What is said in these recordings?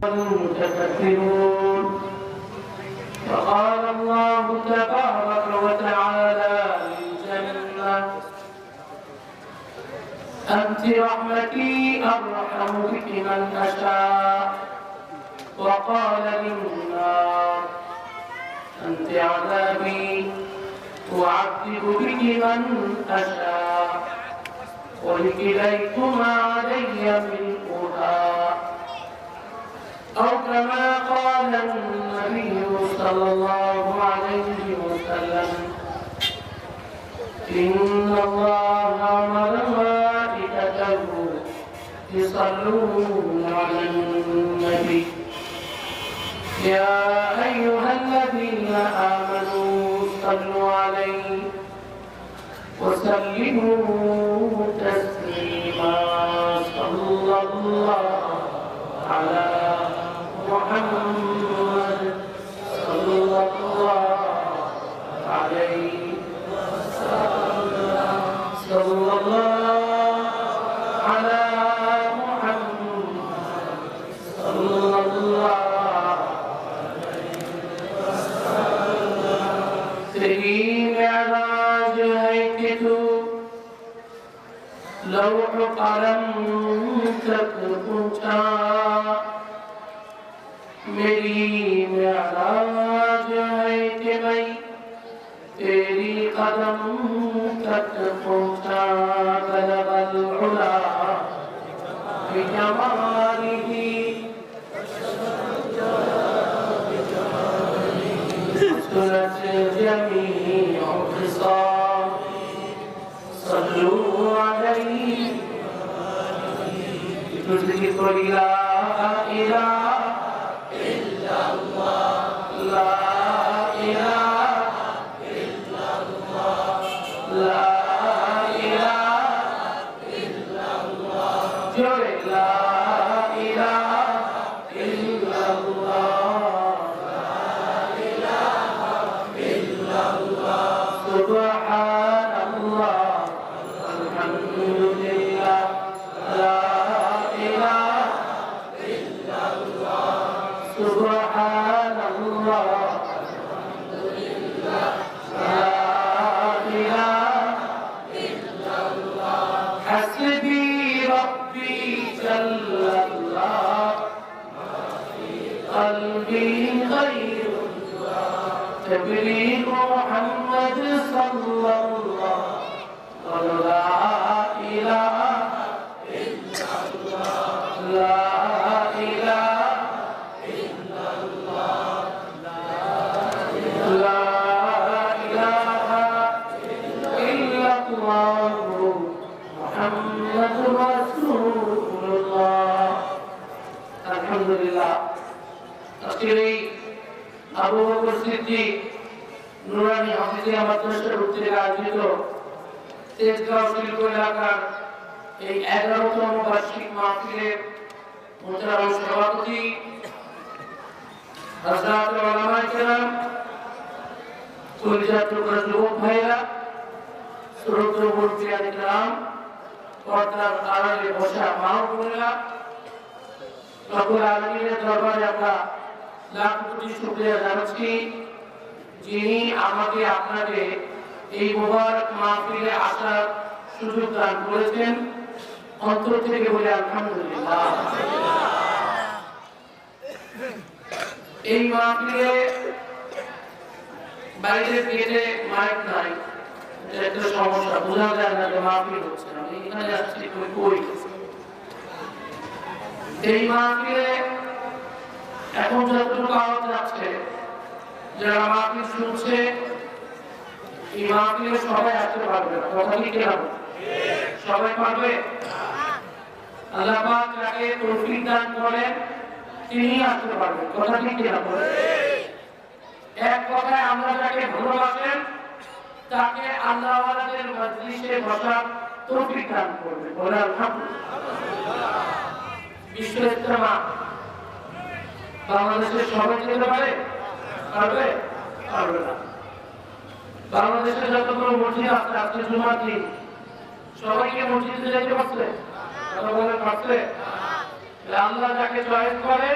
المتكبرون. وقال الله تبارك وتعالى للجنة: أنت رحمتي أرحم بك من أشاء. وقال للنار: أنت عذابي أعذب بك من أشاء ولكليتما علي ملؤها. أو كما قال النبي صلى الله عليه وسلم: إن الله وملائكته يصلون على النبي يا أيها الذين آمنوا صلوا عليه وسلموا تسليما. صلى الله على محمد صلى الله عليه وسلم. صلى الله على محمد صلى الله मेराज है कि तू लौह कलम तक पहुंचा। मेरी मेराज है कि मैं तेरी कदम तक पहुंचा। बलगल उला बिजमालिही सुनत जमीअ खिसाल। सल्लू अलैहि तुज़किर ला इलाहा इल्लल्लाह ला इलाहा इल्लल्लाह ला इलाहा इल्लल्लाह जोरे ला इलाहा इल्लल्लाह सुब्हानल्लाह अल्हम्दुलिल्लाह ला इलाहा इल्लल्लाह सुब्हानल्लाह अल्हम्दुलिल्लाह ला इलाहा इल्लल्लाह हस्बी रब्बी जल्लल्लाह क़ल्बी ग़ैरुल्लाह तबलीग मुहम्मद सल्लल्लाह ला इलाहा इल्लल्लाह ला इलाहा इल्लल्लाह ला इलाहा इल्लल्लाह मुहम्मद রাসূলুল্লাহ। আলহামদুলিল্লাহ। আজকের এই আবু বকর সিদ্দিক নুরানি হাফিজিয়া মাদ্রাসার উদ্যোগে আয়োজিত তেজগাঁও শিল্প এলাকার এই 11তম বার্ষিক মাহফিলের মোহতারাম সভাপতি হযরত উলামায়ে কেরাম, কলিজার টুকরা যুবক ভাইরা, শ্রদ্ধেয় মুরব্বিয়ানে কেরাম, পর্দার আড়ালে বসা মা ও বোনেরা, রব্বুল আলামিনের দরবারে আমরা লাখ কোটি শুকরিয়া জানাচ্ছি যিনি আমাকে আপনাদের এই মোবারক মাহফিলে আসার সুযোগ দান করেছেন। অন্তর থেকে বলে আলহামদুলিল্লাহ। এই মাহফিলে বাইরে গেটে মাইক নাই, এটা একটা সমস্যা, বোঝা যায় না যে মাহফিল হচ্ছে। আমি এখানে আসছি, তুমি কই? এই মাহফিলে এখন যতটুকু আওয়াজ যাচ্ছে, যারা মাহফিল শুনছে, এই মাহফিলে সবাই আসতে পারবে না। কথা কি কিনা? সবাই পারবে? আল্লাহ পাক যাকে তৌফিক দান করেন তিনি আসতে পারবেন। কথা কি কিনা? এক কথায় আমরা যাকে ভালোবাসেন তাকে আল্লাহ ওয়ালাদের মজলিসে বসার তৌফিক দান করবেন। বলে আলহামদুলিল্লাহ। বিশ্ব ইজতেমা বাংলাদেশের সবাই যেতে পারে? পারবে? পারবে না। বাংলাদেশের যতগুলো মসজিদ আছে, আজকে জুমার দিন, সবাইকে মসজিদে যেতে পারছে? কথা বলে পারছে? আল্লাহ যাকে চয়েস করে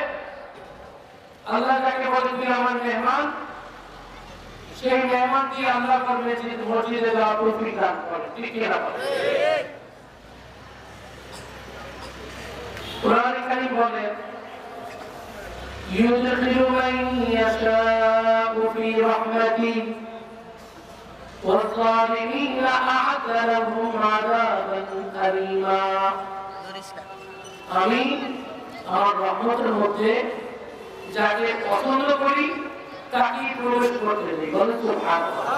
আল্লাহ যাকে বলে তুমি আমার মেহমান, সেই মেহমান দিয়ে আল্লাহ করবে যে মসজিদে যাওয়া তৌফিক দান করে। ঠিক কি না? কোরআন কারীম বলে ইউদখিলু মান ইয়াশাউ ফি রাহমাতিহি والظالمين أعد لهم عذابا أليما। আমি আমার রহমতের মধ্যে যাকে পছন্দ করি তাকে প্রবেশ করতে দেই। বলেন সুবহানাল্লাহ।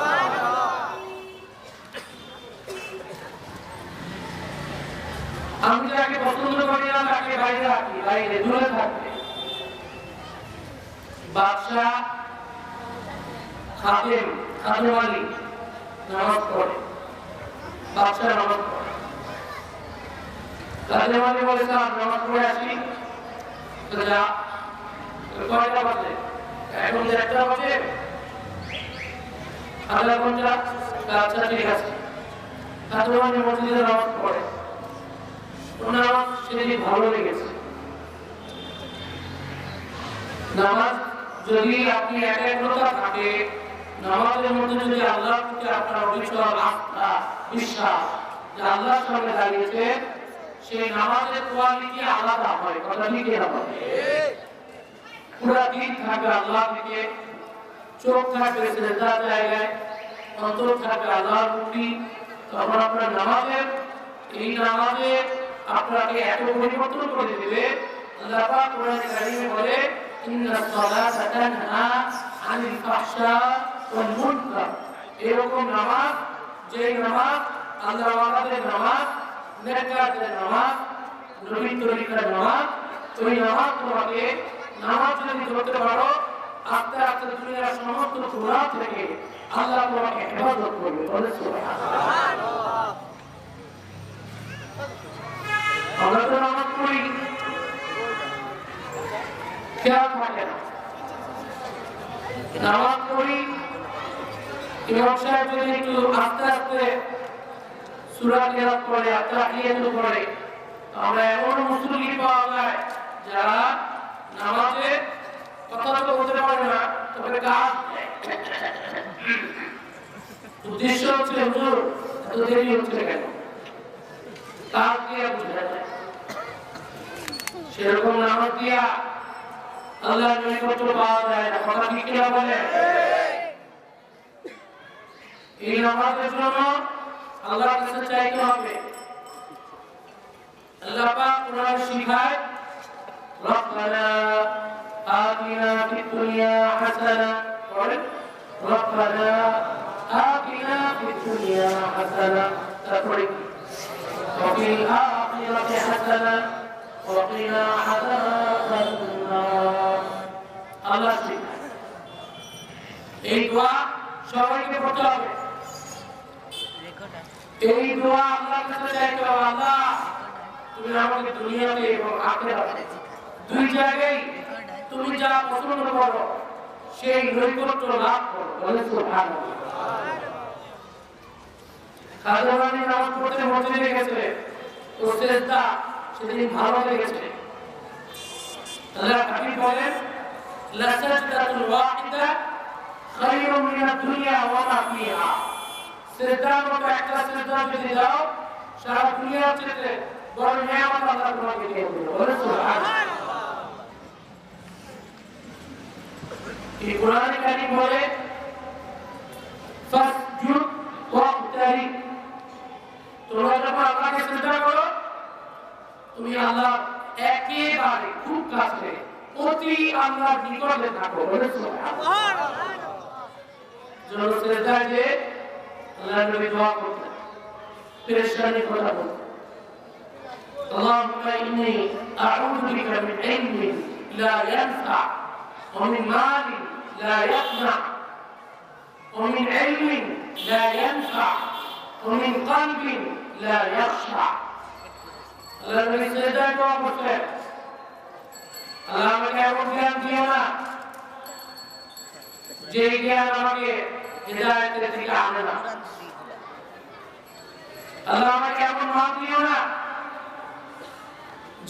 আমি যাকে পছন্দ করি না তাকে বাইরে রাখি, বাইরে দূরে থাকবে। বাদশা, খাদেম, খাদেমালি নামাজ পড়ে, বাদশা নামাজ পড়ে। খাদেমালি বলে স্যার নামাজ পড়ে আসি, যা কয়টা বাজে? এখন 1টা বাজে, আধা ঘন্টা। আচ্ছা ঠিক আছে। খাদেমালি মসজিদে নামাজ পড়ে, ওনার সেদিন ভালো লেগেছে। নামাজ যদি আপনি একাগ্রতা থাকে, নামাজের মধ্যে যদি আল্লাহর প্রতি আপনার অবিচল আস্থা, বিশ্বাস যে আল্লাহর সামনে দাঁড়িয়েছে, সেই নামাজের কোয়ালিটি আলাদা হয়। কথা ঠিক না? পুরা দিন থাকবে আল্লাহ দিকে, চোখ থাকবে সেজদার জায়গায়, অন্তর থাকবে আল্লাহর প্রতি। তখন আপনার নামাজের এই নামাজে আপনাকে এত পরিবর্তন করে দেবে। আল্লাহ পাক কোরআনে কারীমে বলে ইন্নাস সালাতা তানহা আনিল ফাহশা ওয়াল মুনকার। এরকম নামাজ, যে নামাজ আল্লাহ ওয়ালাদের নামাজ, নেককারদের নামাজ, নবীর তরিকার নামাজ, ওই নামাজ তোমাকে নামাজ যদি ধরতে পারো, আস্তে আস্তে দুনিয়ার সমস্ত গুনাহ থেকে আল্লাহ তোমাকে হেফাজত করবে। বলে সুবহানাল্লাহ। আমরা তো নামাজ পড়ি, খেয়াল থাকে না। নামাজ পড়ি, ইমাম সাহেব যদি একটু আস্তে আস্তে সূরা কেরাত পড়ে, আত্তাহিয়াতু পড়ে, আমরা এমন মুসল্লি পাওয়া যায় যারা নামাজে কথা তো বলতে পারে না, তবে কাজ উদ্দেশ্য হচ্ছে হুজুর এত দেরি হচ্ছে কেন, কাজ দিয়ে বুঝা যায়। সেরকম নামাজ দিয়া আল্লাহর নৈকট্য পাওয়া যায় না। কথা ঠিক কিনা বলে? এই নামাজের জন্য আল্লাহর কাছে চাইতে হবে। আল্লাহ পাক কোরআন শিখায় রব্বানা আতিনা ফিদ দুনিয়া হাসানা, রব্বানা আতিনা ফিদ দুনিয়া হাসানা, তারপরে ওয়া ফিল আখিরাতি হাসানা ওয়া কিনা আযাবান নার। আল্লাহ শিখায়। এই দোয়া সবাইকে পড়তে হবে। এই দোয়া আল্লাহর কাছে চাইতে হবে, আল্লাহ তুমি আমাকে দুনিয়াতে এবং আখিরাতে দুই জায়গায় তুমি যা পছন্দ করো সেই নৈকট্য লাভ করো। বলে সুবহানাল্লাহ। খাদেমানি নামাজ পড়তে মসজিদে গেছে, তো সেজদা সেদিন ভালো লেগেছে। আল্লাহ হাবিব বলেন লা সাজদাতুল ওয়াহিদা খায়রুম মিনাদ দুনিয়া ওয়া মা ফিহা। সেজদার মতো একটা সেজদা যদি দাও, সারা দুনিয়ার চেয়ে বড় নিয়ামত আল্লাহ তোমাকে দিয়ে দেবে। বলে সুবহানাল্লাহ। এই কোরআনে কারীম বলে ফাসজুদ ওয়াবতারিক। তোমরা যখন আল্লাহকে সিজদা করো, তুমি আল্লাহ একেবারে খুব কাছে, অতি আল্লাহর নিকটে থাকো। বলে সুবহানাল্লাহ। যখন সিজদায় যে আল্লাহর নবী দোয়া করতেন, পেরেশানির কথা বলতেন, اللهم إني أعوذ بك من علم لا ينفع ومن مال لا يقنع ومن علم لا ينفع ومن قلب لا يخشع। আল্লাহ নবী সিজদায় দোয়া করতেন, আল্লাহ আমাকে এমন জ্ঞান দিও না যে জ্ঞান আমাকে হিদায়াতের দিকে আনে না। আল্লাহ আমাকে এমন মাল দিও না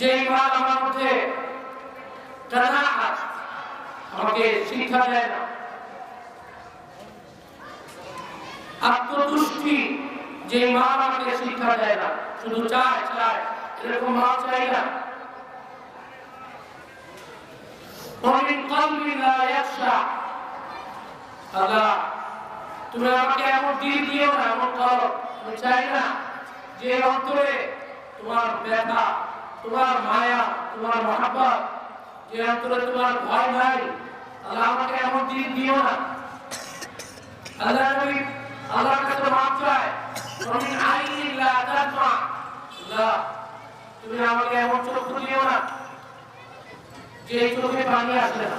যে মাল আমার মধ্যে কানাআত, আমাকে শিক্ষা দেয় না। আত্মতুষ্টি যে মা আমাকে শিক্ষা দেয় না, শুধু চায় চায়, এরকম মা চাই না। ومن قلب لا يخشع আল্লাহ তুমি আমাকে এমন দিল দিও না, এমন করো, আমি চাই না যে অন্তরে তোমার ব্যথা, তোমার মায়া, তোমার মহব্বত, যে অন্তরে তোমার ভয় নাই, আল্লাহ আমাকে এমন দিল দিও না। আল্লাহ নবী আল্লাহর কাছে মাফ চায়, ومن عين لا تدمع আল্লাহ তুমি আমাকে এমন চক্ষু দিও না যে চোখে পানি আসে না।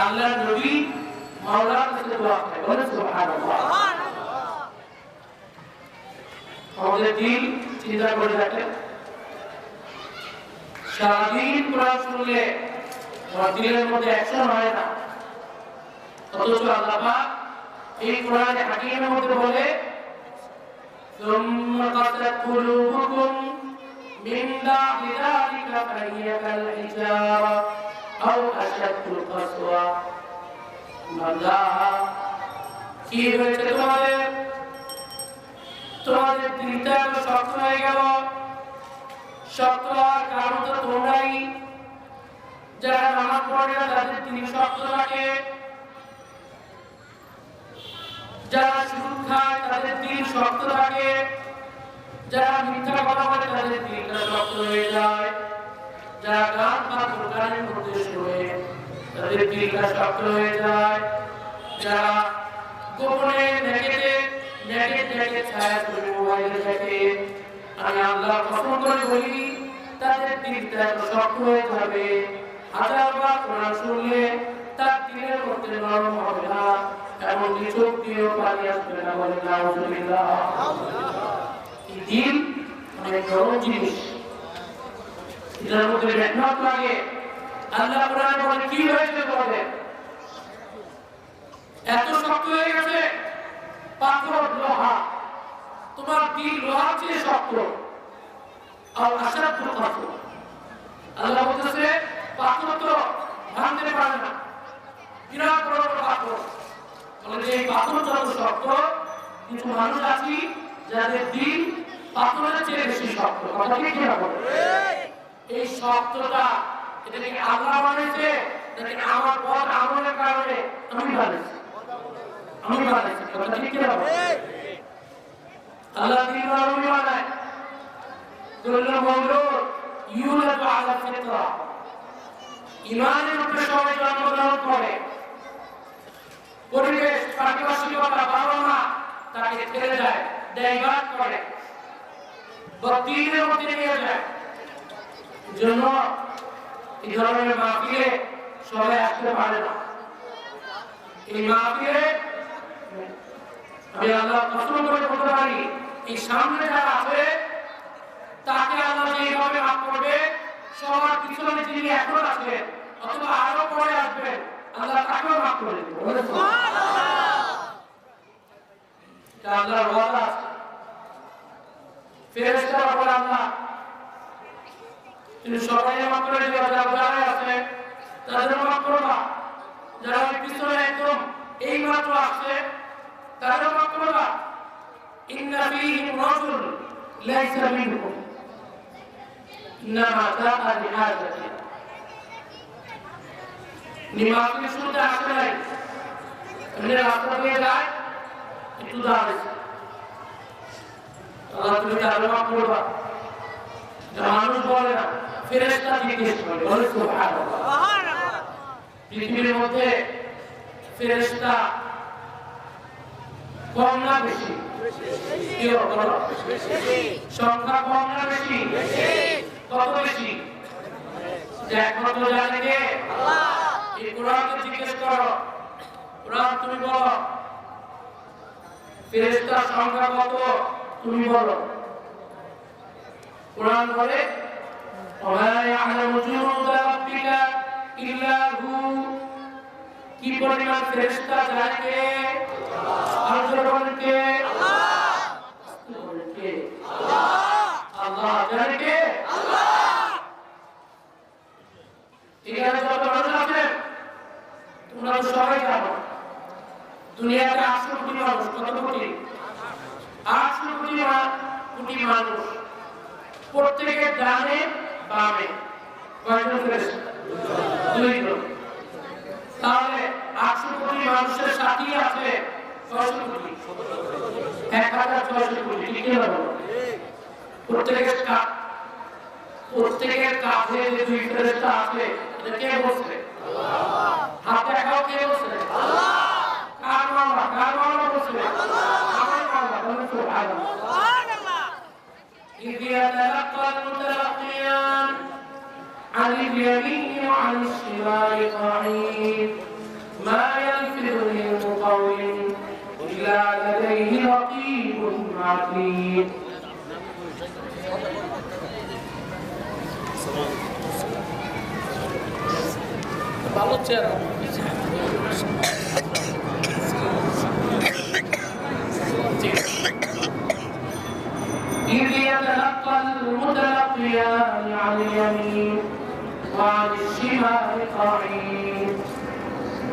আল্লাহর নবী মাওলার কাছে দোয়া করে, বলে সুবহানাল্লাহ। আমাদের দিল চিন্তা করে দেখেন, সারাদিন কোরআন শুনলে আমার দিলের মধ্যে অ্যাকশন হয় না, অথচ আল্লাহ পাক এই কোরআনে হাকিমের মধ্যে বলে ثم قست قلوبكم من بعد ذلك فهي كالحجارة أو أشد قسوة কি হয়েছে তোমাদের দিলটা শক্ত হয়ে গেল। শক্ত হওয়ার কারণ তো তোমরাই, যারা নামাজ পড়ে না তাদের দিল শক্ত থাকে, যারা সুদ খায় তাদের দিল শক্ত থাকে, যারা মিথ্যা কথা বলে তাদের দিলটা শক্ত হয়ে যায়, যারা গান বা গানের মধ্যে শোনে তাদের দিলটা শক্ত হয়ে যায়, যারা গোপনে নেগেটিভ ছায়া করে মোবাইলে দেখে, আমি আল্লাহ কসম করে বলি তাদের দিলটা শক্ত হয়ে যাবে। হাজারবার কোরআন শুনলে তার দিলের মধ্যে নরম হবে না, এমনকি চোখ দিয়েও পানি আসবে না, বলে নাউজুবিল্লাহ। দিল অনেক নরম জিনিস, এটার মধ্যে মেহনত লাগে। আল্লাহ কোরআনে বলে কি হয়েছে বলে এত শক্ত হয়ে গেছে, পাথর লোহা, তোমার দিল লোহার চেয়ে শক্ত। আর আশাদ পাথর, আল্লাহ বলতেছে পাথর তো ভাঙতে পারে না, বিরাট বড় বড় পাথর। বলে যে এই পাথর যত শক্ত, কিছু মানুষ আছি যাদের দিল পাথরের চেয়ে বেশি শক্ত। কথা ঠিক কিনা বলে? এই শক্তটা এটা কি আল্লাহ বানাইছে নাকি আমার পথ আমলের কারণে আমি বানাইছি? আমি বানাইছি। কথা ঠিক কিনা বলে? আল্লাহ দিল আমি বানায়। কুল্লু মাওলুদ ইউলাদু আলা ফিতরা, ঈমানের উপরে সবাই জন্মগ্রহণ করে। পরিবেশ, পারিপার্শ্বিকতা, বাবা মা তাকে ঠেলে দেয়, ডাইভার্ট করে, বদ্দিনের মধ্যে নিয়ে যায়। জন্য এই ধরনের মাহফিলে সবাই আসতে পারে না। এই মাহফিলে আমি আল্লাহ কসম করে বলতে পারি, এই সামনে যারা আছে তাকে আল্লাহ যেভাবে মাফ করবে, সবার পিছনে যিনি এখন আছেন অথবা আরো পরে আসবেন, আল্লাহ তাকেও মাফ করে দেবে। আল্লাহর ওয়াদা আছে। ফেরেশতারা বলে আল্লাহ তুমি সবাই মাফ করে দিও, যারা আছে তাদের মাফ করবা, যারা পিছনে একদম এই মাত্র আসছে তাদের মাফ করবা। ইন্না ফীহিম রাজুল লাইসা মিনহুম ইন্নামা যাআ লিহাজাতি। নিমাজের শুরুতে আসে নাই, এমনি রাস্তা দিয়ে যায়, একটু দাঁড়াইছে, আল্লাহ তুমি তাদের মাফ করবা। মানুষ বলে না, ফেরেশতা জিজ্ঞেস করে, বলে সুবহানাল্লাহ। পৃথিবীর মধ্যে ফেরেশতা কম না বেশি? কি বলো? সংখ্যা কম না বেশি? কত বেশি? একমাত্র জানে কে? আল্লাহ। এই কোরআনকে জিজ্ঞেস করো, কোরআন তুমি বলো ফেরেশতার সংখ্যা কত, তুমি বলো। কোরআন বলে ওয়া ইয়ালামু জুনুদা রাব্বিকা ইল্লা হু, কি পরিমাণ ফেরেশতা জানে কে? আল্লাহ জানে কে? আল্লাহ জানে কে? আল্লাহ। আল্লাহ জানে কে? আল্লাহ। এখানে যত মানুষ আছেন মানুষ, প্রত্যেকের ডানে বামে কয়জন ফেরেশতা? দুইজন। তাহলে 800 কোটি মানুষের সাথেই আছে 600 কোটি, 1600 কোটি। ঠিক না? প্রত্যেকের কাঁধে যে দুই ফেরেশতা আছে, এটা কে বলছে? হাত দেখাও, কে বলছে? কার মাওলা বলছে? আমার মাওলা বলছে। সুবহানাল্লাহ। إذ يتلقى المتلقيان عن اليمين وعن الشمال قعيد ما يلفظ من قول إلا لديه رقيب عتيد ভালো চেহারা إذ يتلقى المتلقيان عن اليمين وعن الشمال قعيد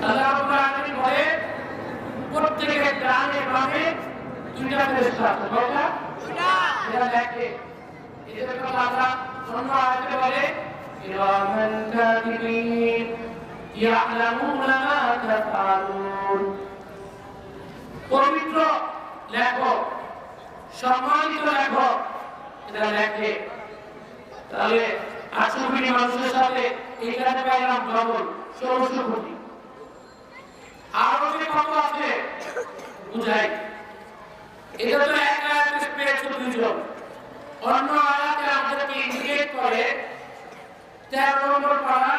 আল্লাহ রাব্বুল আলামিন বলে প্রত্যেকের ডানে বামে দুইটা ফেরেশতা আছে। কয়টা? দুইটা। এটা দেখে এদের কথা আল্লাহ অন্য আয়াতে বলে কিরামান কাতিবিন ইয়ালামুনা মা তাফআলুন। পবিত্র লেখক, সম্মানিত লেখক এটা লেখে। তাহলে 800 কোটি মানুষের সাথে এখানে পাইলাম ডবল 1600 কোটি। আরো যে কত আছে বুঝাই। এটা তো এক আয়াতে পেয়েছে দুইজন, অন্য আয়াতে আমাদেরকে ইন্ডিকেট করে 13 নম্বর পারা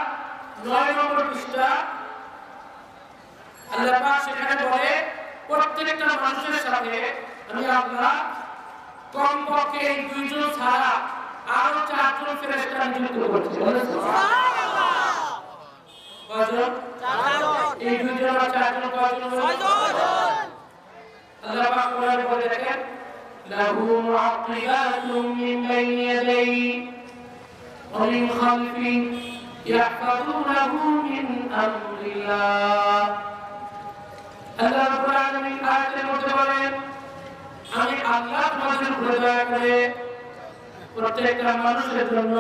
9 নম্বর পৃষ্ঠা। আল্লাহ পাক সেখানে বলে প্রত্যেকটা মানুষের সাথে আমি আল্লাহ কমপক্ষে এই দুইজন ছাড়া আরো 4 জন ফেরেশতা নিযুক্ত করেছি। সুবহানাল্লাহ। কয়জন? 4 জন। এই দুইজন আর 4 জন কয়জন? 6 জন। আল্লাহ পাক কোরআনে বলে দেখেন লাহু মুআক্কিবাতুম মিন বাইনি ইয়াদাইহি ওয়া মিন খালফিহি ইয়াহফাযুনাহু মিন আমরিল্লাহ। আল্লাহ রাব্বুল আলামিন আয়াতের মধ্যে বলেন আমি আল্লাহ তোমাদের উপরে দয়া করে প্রত্যেকটা মানুষের জন্য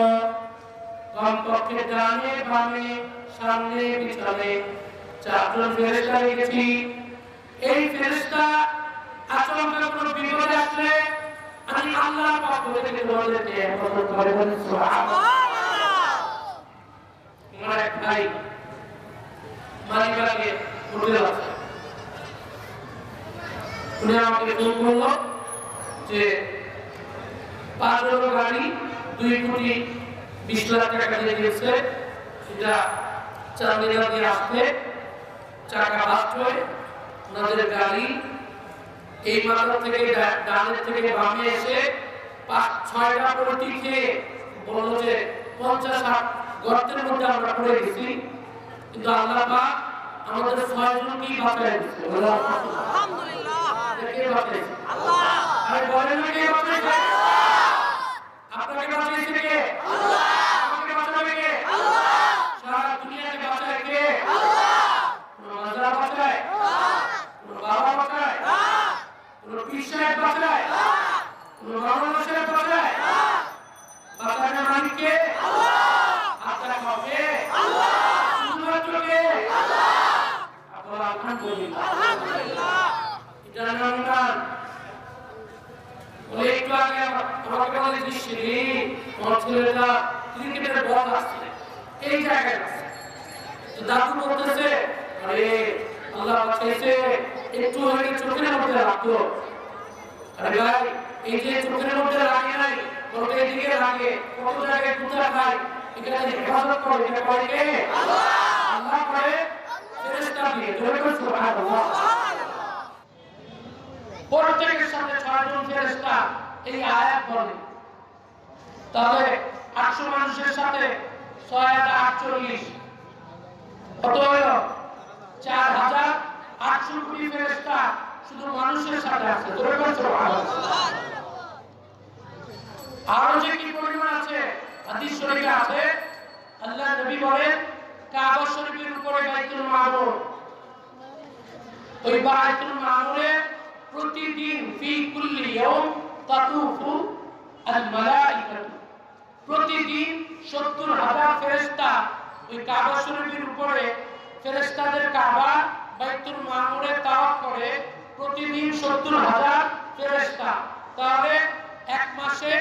কমপক্ষে ডানে বামে সামনে পিছনে 4 জন ফেরেশতা রেখেছি। এই ফেরেশতা আচমকা কোনো বিপদে আসলে আমি আল্লাহর পক্ষ থেকে তোমাদেরকে হেফাজত করে। বলেন সুবহানাল্লাহ। আমার এক ভাই মালিবাগে হোটেল আছে, উনি আমাকে ফোন করলো যে 5 গাড়ি 2,20,00,000 টাকা দিয়ে দিয়েছে, সেটা চান্দিনা দিয়ে আসতে চাকা বাস্ট হয়ে ওনাদের গাড়ি এই মাথা থেকে ডানের থেকে বামে এসে 5-6টা পলটি খেয়ে বললো যে 50-60 গর্তের মধ্যে আমরা পড়ে গেছি, কিন্তু আল্লাহ পাক আমাদের 6 জনকেই বাঁচায় দিয়েছে। আলহামদুলিল্লাহ। কে বাঁচাইছে? আল্লাহ। আরে বলেন না কে বাঁচাইছে? আপনাকে বাঁচাইছে কে? আল্লাহ। আমাকে বাঁচাবে কে? আল্লাহ। সারা দুনিয়াকে বাঁচায় কে? আল্লাহ। কোন মাজার বাঁচায়? আল্লাহ। কোন বাবা বাঁচায়? আল্লাহ। কোন পীর সাহেব বাঁচায়? আল্লাহ। কোন মাওলানা সাহেব বাঁচায়? আল্লাহ। বাঁচায় না মালিক কে? আল্লাহ। আল্লাহ কে? আল্লাহ। শুধুমাত্র কে? আল্লাহ। আপনারা আলহামদুলিল্লাহ। আলহামদুলিল্লাহ। এটা নাম বলে একটু আগে আমাকে বলে দৃষ্টি আমার ছেলেটা ক্রিকেটের বল আসছে এই জায়গায় আছে, তো দাদু বলতেছে আরে আল্লাহ বাঁচাইছে, একটু হলে চোখের মধ্যে রাখতো। আরে ভাই এই যে চোখের মধ্যে লাগে নাই, বলতে এদিকে লাগে, কত জায়গায় কুচা খায়, এখানে হেফাজত করে, এটা করে কে? আল্লাহ। আল্লাহ করে ফেরেশতা দিয়ে। জোরে বলুন সুবহানাল্লাহ। প্রত্যেকের সাথে 6 জন ফেরেশতা এই আয়াত বলে। তাহলে 800 মানুষের সাথে 648 কত হলো? 4800 কোটি ফেরেশতা শুধু মানুষের সাথে আছে। জোরে বলুন সুবহানাল্লাহ। আরো যে কি পরিমাণ আছে হাদিস শরীফে আছে, আল্লাহ নবী বলেন কাবা শরীফের উপরে বাইতুল মামুর, ওই বাইতুল মামুরে প্রতিদিন ফি কুল্লি ইয়াউম তাতুফু আল মালাইকাতু, প্রতিদিন ৭০,০০০ ফেরেশতা ওই কাবা শরীফের উপরে ফেরেশতাদের কাবা বাইতুল মামুরে তাওয়াফ করে প্রতিদিন ৭০,০০০ ফেরেশতা। তাহলে এক মাসে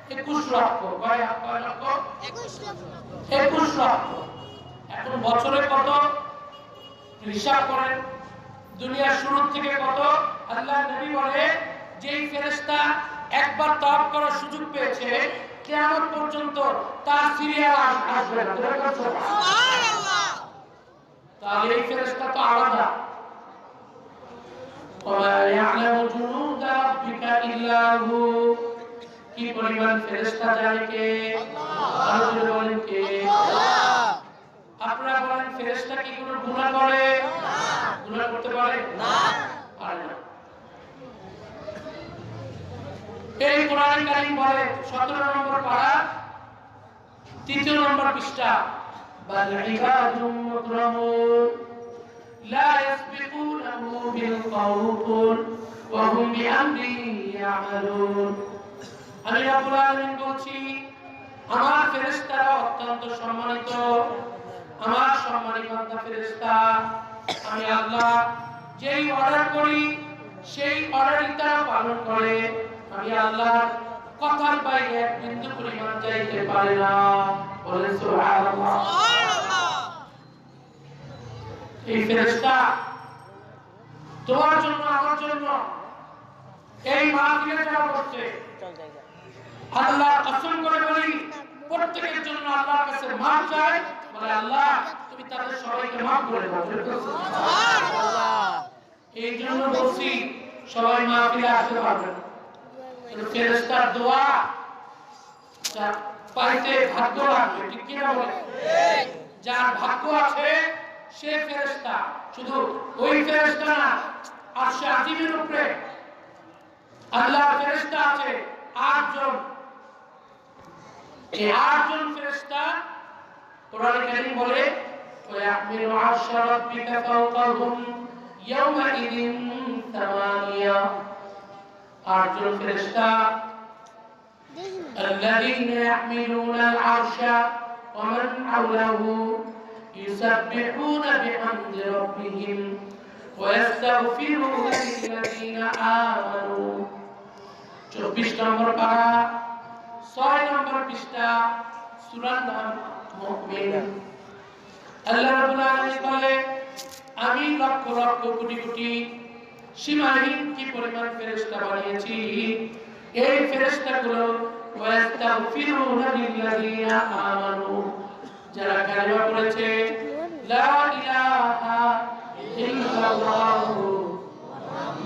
২১ লক্ষ, কয় লক্ষ? ২১ লক্ষ। এখন বছরে কত হিসাব করেন, দুনিয়ার শুরু থেকে কত? আল্লাহর নবী বলে যেই ফেরেশতা একবার তাওয়াফ করার সুযোগ পেয়েছে কিয়ামত পর্যন্ত তার সিরিয়াল আসবে না। সুবহানাল্লাহ। তাহলে এই ফেরেশতা তো আলাদা। ওয়া ইয়ালামু জুনুদা রাব্বিকা ইল্লা হু, কি পরিমাণ ফেরেশতা জানে কে? আল্লাহ। আল্লাহ বলেন কে? আল্লাহ। আপনারা বলেন ফেরেশতা কি কোনো গুনাহ করে? না। গুনাহ করতে পারে? না, পারে না। এই কোরআন কারীম বলে ১৭ নম্বর পারা ৩ নম্বর পৃষ্ঠা, বাল ইবাদুম মুকরামুন লা ইয়াসবিকুনাহু বিল কওল ওয়া হুম বিআমরিহি ইয়ামালুন। আমি রব্বুল আলামিন বলছি আমার ফেরেশতারা অত্যন্ত সম্মানিত, আমার সম্মানিত ফেরেশতা। আমি আল্লাহ যেই অর্ডার করি সেই অর্ডারই তারা পালন করে। আমি আল্লাহর কথার বাইরে এক বিন্দু পরিমাণ যাইতে পারে না। বলেন সুবহানাল্লাহ। সুবহানাল্লাহ। এই ফেরেশতা তোমার জন্য আমার জন্য এই মাহফিলে যারা বসছে আল্লাহর কসম করে বলি প্রত্যেকের জন্য আল্লাহর কাছে মাফ চাই। বলে আল্লাহ তুমি তাদের সবাইকে মাফ করে দাও। সুবহানাল্লাহ। এই জন্য বলছি সবাই মাহফিলে আসতে পারবেন। ফেরেশতার দোয়া পাইতে ভাগ্য লাগবে, ঠিক কি না বলে? ঠিক। যার ভাগ্য আছে সে ফেরেশতা। শুধু ওই ফেরেশতা না, আরশে আজিমের উপরে আল্লাহর ফেরেশতা আছে ৮ জন। এই ৮ জন ফেরেশতা কোরআন কারীম বলে ওয়ায়াহমিলু আরশা রাব্বিকা ফাওকাহুম ইয়াওমাইযিন সামানিয়া। ৮ জন ফেরেশতা الذين يحملون العرش ومن حوله يسبحون بحمد ربهم ويستغفرون للذين آمنوا। ২৪ নম্বর পারা ৬ নম্বর পৃষ্ঠা সূরা মুমিন। আল্লাহ রাব্বুল আলামিন বলে আমি লক্ষ লক্ষ কোটি কোটি সীমাহীন কি পরিমাণ ফেরেশতা বানিয়েছি। এই ফেরেশতাগুলো ওয়াস্তাগফিরুনা লিল্লাযিনা আমানু, যারা কালিমা পড়েছে লা ইলাহা ইল্লাল্লাহু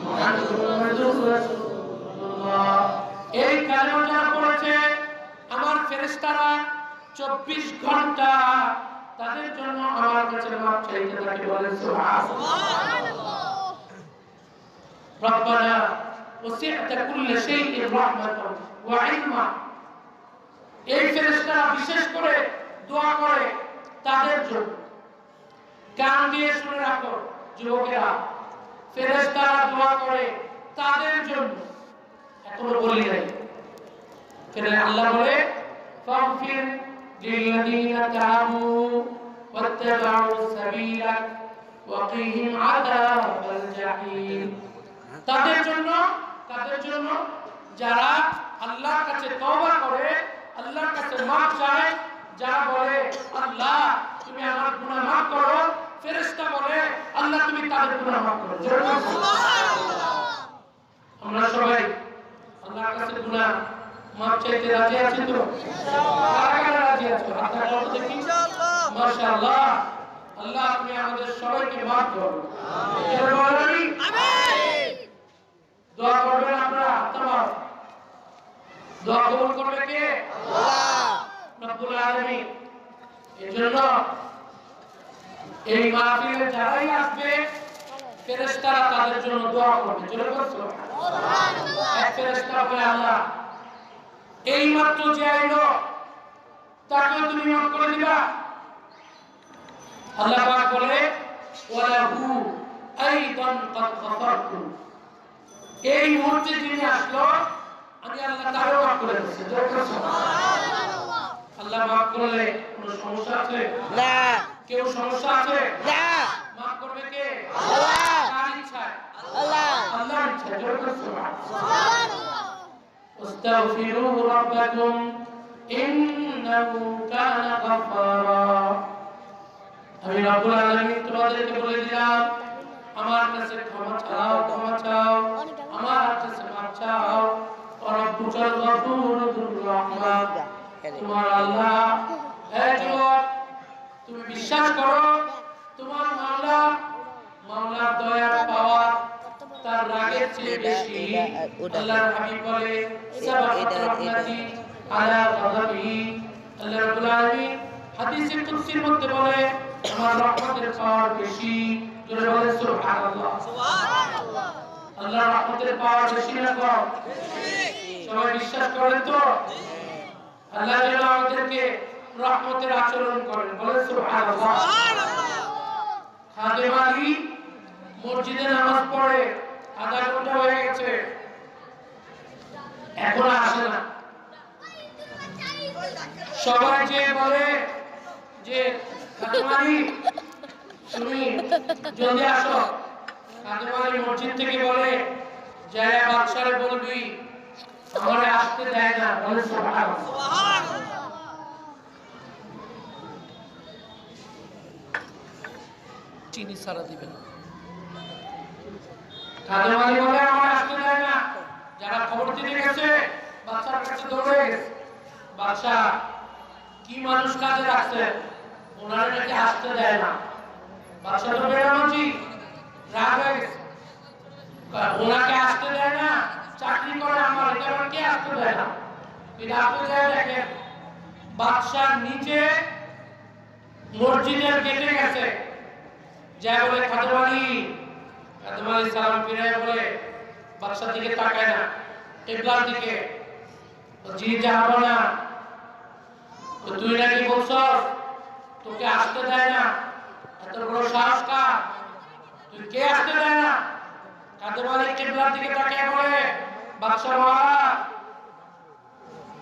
মুহাম্মাদুর রাসূলুল্লাহ। এই কালিমা যারা পড়েছে আমার ফেরেশতারা ২৪ ঘন্টা তাদের জন্য আমার কাছে মাফ চাইতে থাকে। বলেন সুবহানাল্লাহ। রব্বানা ওয়াসি'তা কুল্লা শাইইন রাহমাতান ওয়া ইলমা। এই ফেরেশতারা বিশেষ করে দোয়া করে তাদের জন্য। কান দিয়ে শুনে রাখো যুবকেরা, ফেরেশতারা দোয়া করে তাদের জন্য। এখনো বলি নাই, আল্লাহ বলে ফাগফির লিল্লাযিনা তাবু ওয়াত্তাবাউ সাবিলাক ওয়া কিহিম আযাবাল জাহিম। তাদের জন্য যারা আল্লাহর কাছে তওবা করে, আল্লাহর কাছে মাফ চায়, যারা বলে আল্লাহ তুমি আমার গুনাহ মাফ করো, ফেরেশতা বলে আল্লাহ তুমি তাদের গুনাহ মাফ করো। সুবহানাল্লাহ। আমরা সবাই আল্লাহর কাছে গুনাহ মাফ চাইতে রাজি আছি তো? ইনশাআল্লাহ। কারা রাজি আছো? হাত তোলো দেখি। ইনশাআল্লাহ। মাশাআল্লাহ। আল্লাহ তুমি আমাদের সবাইকে মাফ করো। আমিন। আমিন। দোয়া করবেন আপনারা, তোমার দোয়া কবুল করবে কে? আল্লাহ রাব্বুল আলামিন। এজন্য এই মাহফিলে যারাই আসবে ফেরেশতারা তাদের জন্য দোয়া করবে। জোরে বলুন সুবহানাল্লাহ। এক ফেরেশতা বলে আল্লাহ এই মাত্র যে আইলো তাকে তুমি মাফ করে দিবা। আল্লাহ পাক বলে ওয়ালাহু আইদান ক্বাদ গফারতু। এই মুহূর্তে যিনি আসলো আমি আল্লাহ তারও মাফ করে দিচ্ছি। আল্লাহ মাফ করলে কোনো সমস্যা আছে? না। কেউ সমস্যা আছে? না। মাফ করবে কে? আল্লাহ। কার ইচ্ছায়? আল্লাহ। আল্লাহর ইচ্ছায়। সুবহানাল্লাহ। আস্তাগফিরু রাব্বাকুম ইন্নাহু কানা গাফফারা। আমি রব্বুল আলামিন তোমাদেরকে বলে দিলাম আমার কাছে ক্ষমা চাও, ক্ষমা চাও, আমার কাছে মাফ চাও। রব্বুকাল গফুরুর রাহমান। তোমার আল্লাহ হে যুবক, তুমি বিশ্বাস করো তোমার মাওলার দয়া পাওয়া তার রাগের চেয়ে বেশি। আল্লাহর হাবিব বলে সাবাকাত রাহমাতি আলা গাযাবিহি। আল্লাহ রাব্বুল আলামিন হাদিসে কুদসির মধ্যে বলে আমার রহমতের পাওয়ার বেশি। জোরে বলে সুবহানাল্লাহ। সুবহানাল্লাহ। আল্লাহর রহমতের পাওয়ার বেশি না কম? বেশি। সবাই বিশ্বাস করেন তো? আল্লাহ যেন আমাদেরকে রহমতের আচরণ করেন। বলে সুবহানাল্লাহ। সুবহানাল্লাহ। খাদেম আলী মসজিদে নামাজ পড়ে আধা ঘন্টা হয়ে গেছে, এখনো আসে না। সবাই যে বলে যে খাদেম আলী তুমি জলদি আসো, খাদেম আলী মসজিদ থেকে বলে যায় বাদশারে বলবি আমারে আসতে দেয় না। বলে সুবহানাল্লাহ। চিনি সারা দিবেন। খাদেম আলী বলে আমারে আসতে দেয় না। যারা খবর দিতে গেছে বাদশার কাছে দৌড়ে গেছে, বাদশা কি মানুষ কাজে রাখছে, ওনারে নাকি আসতে দেয় না। বাদশা তো বেরামজি রাগ হয়ে গেছে, ওনাকে আসতে দেয় না, চাকরি করে আমার, এটা আমার কে আসতে দেয় না। এটা আসতে দেয় দেখেন বাদশার নিচে মসজিদের গেটে গেছে, যা বলে খাদেম আলী। খাদেম আলী সালাম ফিরে বলে বাদশার দিকে তাকায় না, কিবলার দিকে। জি যাব না, তো তুই নাকি বলছস তোকে আসতে দেয় না, এত বড় সাহস কার? তুই কে আসতে দেয় না? খাদেম আলী কিবলার দিকে তাকিয়ে বলে বাদশা মহারাজ,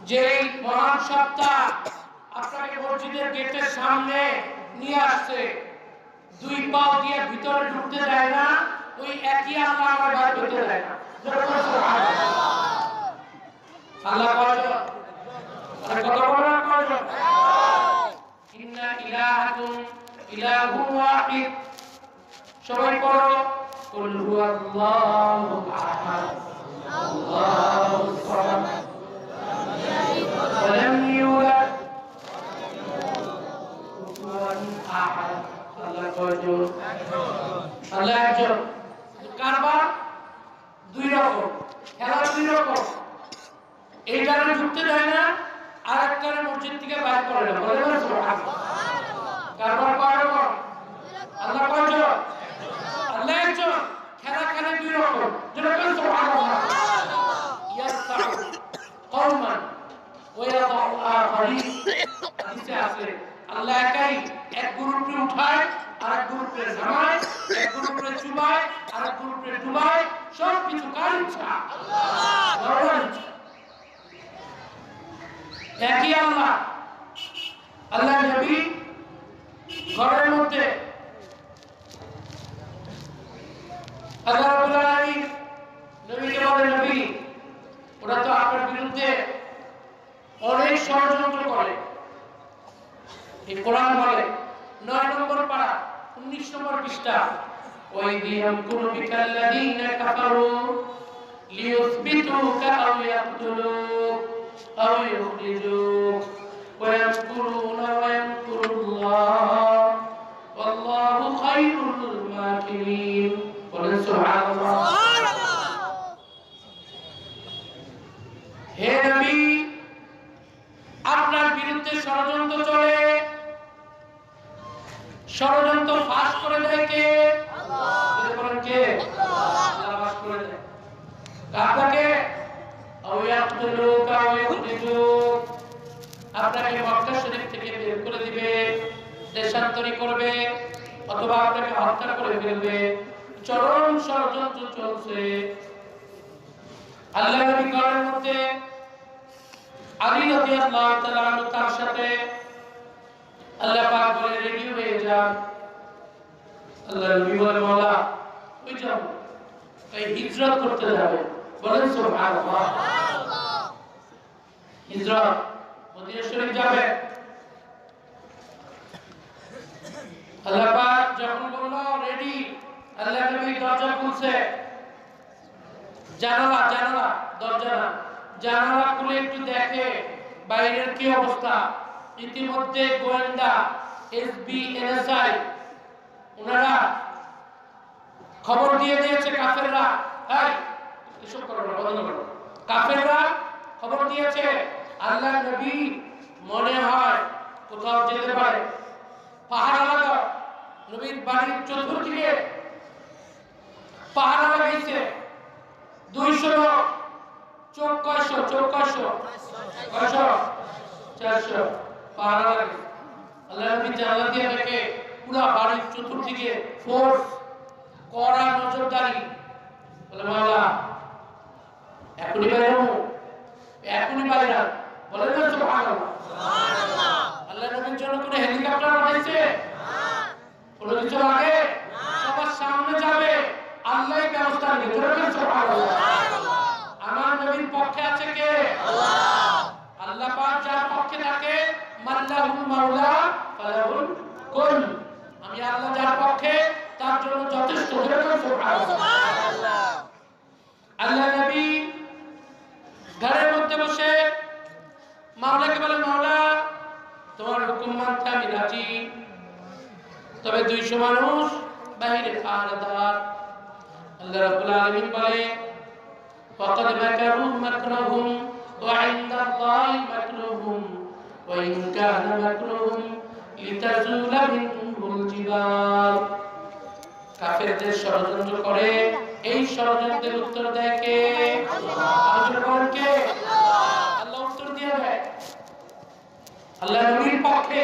যেই মহান সত্তা আপনাকে মসজিদের গেটের সামনে নিয়ে আসছে, দুই পাও দিয়ে ভিতরে ঢুকতে দেয় না, ওই একই আল্লাহ আমার বাইরে ঢুকতে দেয় না। আল্লাহ কয়জন? আর কত বড় কয়জন? ইন্না ইলাহাকুম ইলাহুন ওয়াহিদ। সবাই পড়ো কুল হুয়াল্লাহু আহাদ আল্লাহুস সামাদ ওয়ালাম ইউলাদ কুফুয়ান আহাদ। আল্লাহ কয়জন? আল্লাহ একজন। কারবার দুই রকম, খেলা দুই রকম। এইটারে ঢুকতে দেয় না, আর একটারে মসজিদ থেকে বাইর করে না। বলে না সুবহানাল্লাহ। কারবার কয় রকম? আল্লাহ কয়জন? আল্লাহ একজন। খেলা খেলে দুই রকম। যেটা বলে সুবহানাল্লাহ। ইয়াসতাউ কওমান ওয়া ইয়াদাউ আখারিন। হাদিসে আছে আল্লাহ একাই এক গ্রুপকে উঠায়, আরেক গ্রুপকে নামায়, এক গ্রুপকে চুবায়, আরেক গ্রুপকে ডুবায়। সব কিছু কার ইচ্ছা? আল্লাহর ইচ্ছা। একই আল্লাহ। আল্লাহ নবী ঘরের মধ্যে আল্লাহ রাব্বুল আলামিন নবীকে বলে নবী ওরা তো আপনার বিরুদ্ধে অনেক ষড়যন্ত্র করে। এই কোরআন বলে 9 নম্বর পারা 19 নম্বর পৃষ্ঠা, ওয়াইদি ইয়ামকুরু বিকাল্লাযীনা কাফারু লিয়ুসবিতুকা আও ইয়াকতুলুক আও ইউখরিজুক ওয়া ইয়ামকুরুনা ওয়া ইয়ামকুরুল্লাহ ওয়াল্লাহু খায়রুল মাকিরিন। বলেন সুবহানাল্লাহ। সুবহানাল্লাহ। হে নবী আপনার বিরুদ্ধে ষড়যন্ত্র চলে, ষড়যন্ত্র ফাঁস করে দেয় কে? আল্লাহ। বলেন কে? আল্লাহ। আল্লাহ ফাঁস করে দেয় আপনাকে। আও ইয়াকতুলুক আও ইউখরিজুক, আপনাকে মক্কা শরীফ থেকে বের করে দিবে, দেশান্তরী করবে, অথবা আপনাকে হত্যা করে ফেলবে। চরম ষড়যন্ত্র চলছে। আল্লাহ নবী ঘরের মধ্যে আলী রাদিয়াল্লাহু তাআলা আনহু তার সাথে আল্লাহ পাক বলে রেডি হয়ে যান। আল্লাহ নবী বলে মাওলা ওই যাও এই হিজরত করতে যাবে, বলেন সুবহানাল্লাহ। হিজরত মদিনা শরীফ যাবে। আল্লাহ পাক যখন বলল রেডি, আল্লাহ নবী দরজা খুলছে, জানালা দরজা না, জানালা খুলে একটু দেখে বাইরের কি অবস্থা। ইতিমধ্যে গোয়েন্দা এসবি এনএসআই ওনারা খবর দিয়ে দিয়েছে কাফেররা, এই এসব করো না, বন্ধ করো। কাফেররা খবর দিয়েছে আল্লাহ নবী মনে হয় কোথাও যেতে পারে, পাহারা লাগাও। নবীর বাড়ির চতুর্দিকে পাহারা লাগাইছে 200 লোক, চোখ কয়শো 400 পাহারা লাগে। আল্লাহ নবী জানালা দিয়ে দেখে পুরো বাড়ির চতুর্দিকে ফোর্স, কড়া নজরদারি। বলে মাওলা এখনই বাইরে বলে না সুবহানাল্লাহ। আল্লাহ নবীর জন্য কোনো হেলিকপ্টার পাঠাইছে? কোনো কিছু লাগে? সবার সামনে যাবে, আল্লাহই ব্যবস্থা নেবে। সুবহানাল্লাহ। আমার নবীর পক্ষে আছে কে? আল্লাহ। আল্লাহ পাক যার পক্ষে থাকে মাল্লাহুল মাওলা ফালাহুল কুল। আমি আল্লাহ যার পক্ষে তার জন্য যথেষ্ট। সুবহানাল্লাহ। আল্লাহ নবী ঘরের মধ্যে বসে মাওলাকে বলে মাওলা তোমার হুকুম মানতে আমি রাজি, তবে 200 মানুষ বাইরে পাহারাদার। আল্লাহ রাব্বুল আলামিন বলে ফাকাদ মাকারু মাকরাহুম ওয়া ইনদাল্লাহি মাকরুহুম ওয়া ইন কানা মাকরুহুম লিতাজুলা মিনহুল জিবাল। কাফেরদের ষড়যন্ত্র করে, এই ষড়যন্ত্রের উত্তর দেয় কে? আল্লাহ উত্তর দিয়ে দেয়। আল্লাহ নবীর পক্ষে,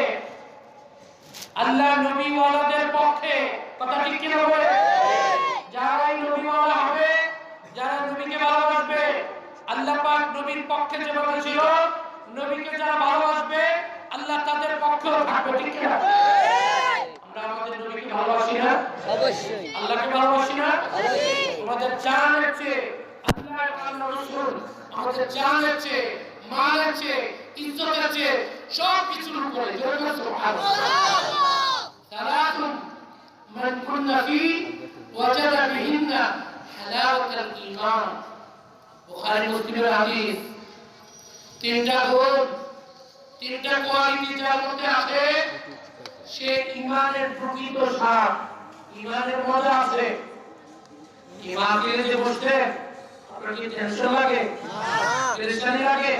আল্লাহ নবীওয়ালাদের পক্ষে। কথা ঠিক কি হবে? যারাই নবীওয়ালা হবে, যারা নবীকে ভালোবাসবে, আল্লাহ পাক নবীর পক্ষে যেভাবে ছিল, নবীকে যারা ভালোবাসবে আল্লাহ তাদের পক্ষেও থাকবে। ঠিক কি না? আমরা আমাদের নবীকে ভালোবাসি না? অবশ্যই। আল্লাহকে ভালোবাসি না? অবশ্যই। আমাদের জানের চেয়ে আল্লাহ আর আল্লাহর রাসূল আমাদের জানের চেয়ে, মালের চেয়ে, ইজ্জতের চেয়ে সব কিছুর উপরে। সুবহানাল্লাহ। সালাতুন মান কুন্না ফি ওয়াজাদা বিহিন্না হালাওয়াতাল ঈমান। বুখারী মুসলিমের হাদিস। তিনটা গুণ, তিনটা কোয়ালিটি যার মধ্যে আছে সে ঈমানের প্রকৃত স্বাদ, ঈমানের মজা আছে। ঈমান দিয়ে যে বসতে আপনার কি টেনশন লাগে? পেরেশানি লাগে?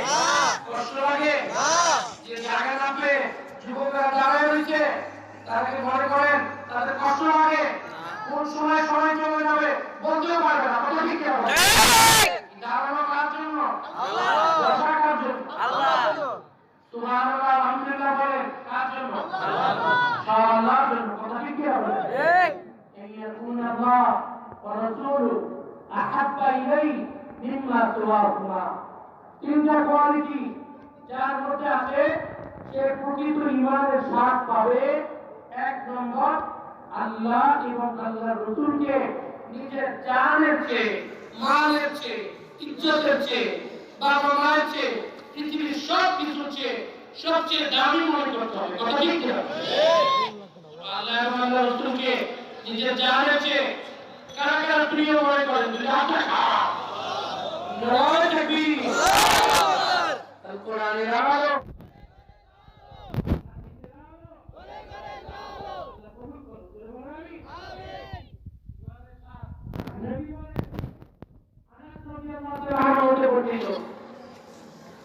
কষ্ট লাগে? যে জায়গা নামবে যুবকরা দাঁড়ায় রয়েছে, তাকে মনে করেন তাদের কষ্ট লাগে? কোন সময় সময় চলে যাবে বলতেও পারবে না। কথা ঠিক হবে? দাঁড়ানো কার জন্য? আল্লাহ। বসা কার জন্য? আল্লাহ। সুবহানাল্লাহ আলহামদুলিল্লাহ বলেন কার জন্য? আল্লাহ। সব আল্লাহর জন্য। কথা ঠিক হবে? ঠিক। ইয়াকুনাল্লাহ ওয়া রাসূলুহু আহাব্বা ইলাইহি মিম্মা সিওয়াহুমা। তিনটা কোয়ালিটি যার মধ্যে আছে সে প্রকৃত ঈমানের স্বাদ পাবে। এক নম্বর, আল্লাহ এবং আল্লাহর রাসূলকে নিজের জানের চেয়ে, মালের চেয়ে, ইজ্জতের চেয়ে, বাবা মায়ের চেয়ে, পৃথিবীর সব কিছুর চেয়ে সবচেয়ে দামি মনে করতে হবে। কথা ঠিক কি? আল্লাহ এবং আল্লাহর রাসূলকে নিজের জানের চেয়ে কারা কারা প্রিয় মনে করেন? দুই হাতে খাড়া। নারায়ে তাকবীর। আল কোরআনের আলো।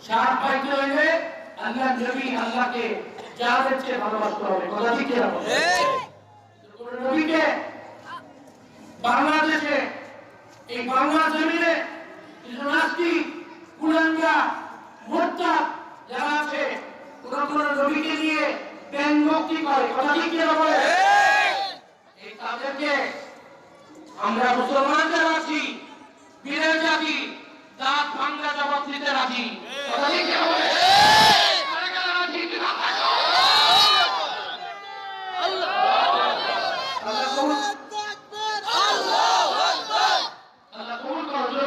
সাত পাইতে হইলে আল্লাহ নবী আল্লাহকে জানের চেয়ে ভালোবাসতে হবে। কথা ঠিক কি? কোন নবীকে বাংলাদেশে, এই বাংলা জমিনে কিছু নাস্তিক, কুলাঙ্গা, মোরতাদ যারা আছে, কোন নবীকে নিয়ে ব্যঙ্গোক্তি করে। কথা ঠিক কি হবে? এই তাদেরকে আমরা মুসলমান যারা আছি, বীরের জাতি, দাঁত ভাঙা জবাব দিতে রাজি। কথা ঠিক কিনা বলে? কারা কারা রাজি কিনা? আল্লাহ কবুল করো।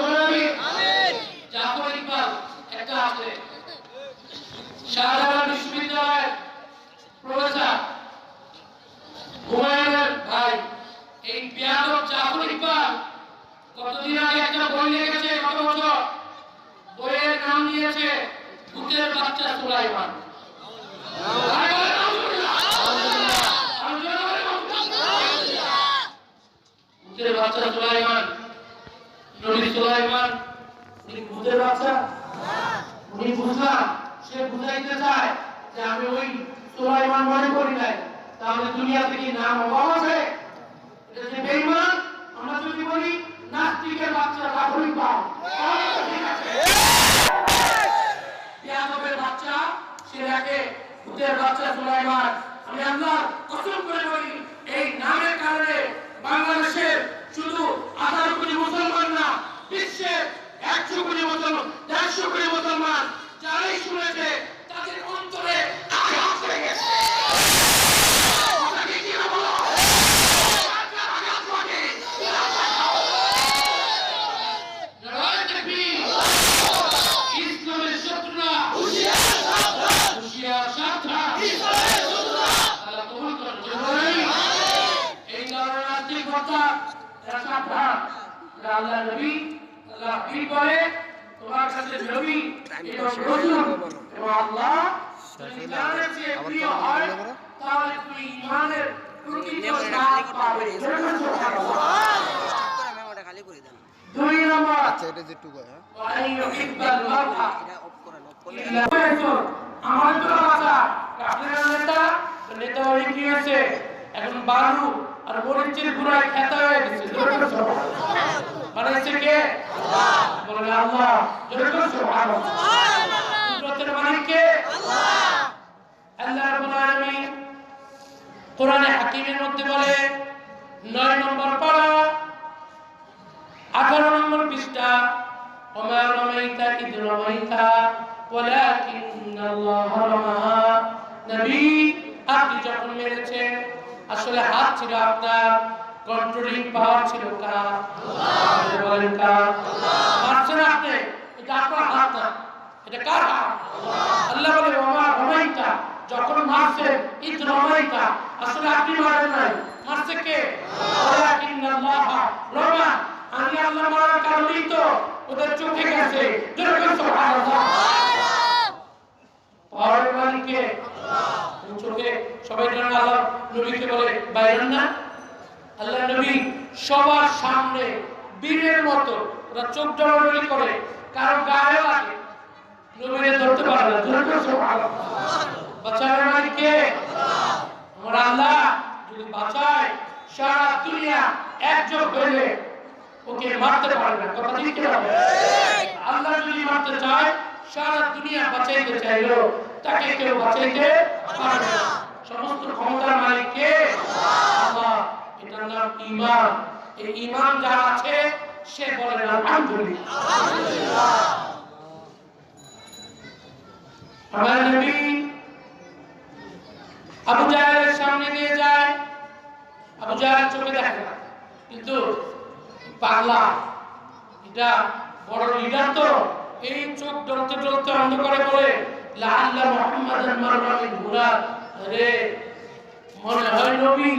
আমিন। জাফর ইকবাল একটা আছে শাহজালাল বিশ্ববিদ্যালয়ের প্রফেসর হুমায়ুনের ভাই। এই বেয়াদব জাফর ইকবাল কতদিন আগে একটা বই লিখেছে, গত বছর। বইয়ের নাম দিয়েছে ভূতের বাচ্চা সুলাইমান। ভূতের বাচ্চা সুলাইমান, নবী সুলাইমান উনি ভূতের বাচ্চা? উনি বুঝলাম সে বুঝাইতে চায় যে আমি ওই সুলাইমান মনে করি নাই, তাহলে দুনিয়া থেকে নাম অভাব আছে। এটা যে বেঈমান, আমরা যদি বলি নাস্তিকের বাচ্চা জাফর ইকবাল, ঠিক আছে। বেয়াদবের বাচ্চা সে রাখে ভূতের বাচ্চা সুলাইমান। আমি আল্লাহর কসম করে বলি, এই নামের কারণে বাংলাদেশের শুধু 18 কোটি মুসলমান না, বিশ্বের 100 কোটি মুসলমান, 150 কোটি মুসলমান যারাই শুনেছে তাদের অন্তরে আঘাত হয়ে গেছে। ইসলামের শত্রুরা হুঁশিয়ার সাবধান। আল্লাহ কবুল করুন। এই কারণে নাস্তিক কথা এরা সাবধান। আল্লাহ নবী আল্লাহ কি বলে, তোমার কাছে নবী এবং রাসূল এবং আল্লাহ যদি জানের চেয়ে প্রিয় হয় তাহলে তুমি ঈমানের প্রকৃত স্বাদ পাবে। সুবহানাল্লাহ। খালি করে দেন। 2 নম্বর, আচ্ছা এটা যেটুকু হয় ওয়াই ইউহিব্বুল মারহা এটা অফ করেন, অফ করেন। আমার তো বাবা আপনার নেতা হয়ে কি হয়েছে, এখন বালু আর মরিচের গুঁড়ায় খেতা হয়ে গেছে। বানাইছে কে? আল্লাহ। বলেন আল্লাহ। জোরে বলুন সুবহানাল্লাহ। কুদরতের মালিক কে? আল্লাহ। আল্লাহ রাব্বুল আলামিন কোরআনে হাকিমের মধ্যে বলে 9 নম্বর পারা 18 নম্বর পৃষ্ঠা, ওমা রামাইতা ইদ রামাইতা ওয়ালাকিন্নাল্লাহ রামা। নবী আপনি যখন মেরেছেন আসলে হাত ছিল আপনার, কন্ট্রোলিং পাওয়ার ছিল কার? আল্লাহ। বলেন কার? আল্লাহ। মারছেন আপনি, এটা আপনার হাত না, এটা কার হাত? আল্লাহ। আল্লাহ বলে ওমা রামাইতা, যখন মারছেন ইদ রামাইতা, আসলে আপনি মারেন নাই, মারছে কে? ওয়ালাকিন্নাল্লাহ রামা। আমি আল্লাহ মারার কারণেই তো ওদের চোখে গেছে। জোরে বলুন সুবহানাল্লাহ। পাওয়ার মালিক কে? আল্লাহ। চোখে সবাই জানেন আল্লাহ নবীকে বলে বাইরান না। আল্লাহ নবী সবার সামনে বীরের মতো ওরা চোখ জড়াজড়ি করে, কারো গায়ে লাগে, নবীরে ধরতে পারে না। জোরে বলুন সুবহানাল্লাহ। বাঁচানোর মালিক কে? আল্লাহ। আমার আল্লাহ যদি বাঁচায় সারা দুনিয়া একজোট হইলে ওকে মারতে পারবে না। কথা ঠিক কিনা? আল্লাহ যদি মারতে চায় সারা দুনিয়া বাঁচাইতে চাইলো তাকে কেউ বাঁচাইতে পারবে না। সমস্ত ক্ষমতার মালিক কে? আল্লাহ। এটার নাম ঈমান। এই ঈমান যার আছে সে বলে আলহামদুলিল্লাহ। আলহামদুলিল্লাহ। আমার নবী আবু জাহেলের সামনে দিয়ে যায়, আবু জাহেল চোখে দেখে না, কিন্তু পাগলা এটা বড় লিডার, তো এই চোখ জ্বলতে জ্বলতে অন্ধকারে বলে লাআল্লা মুহাম্মাদান মাররামিন হুরা। আরে মনে হয় নবী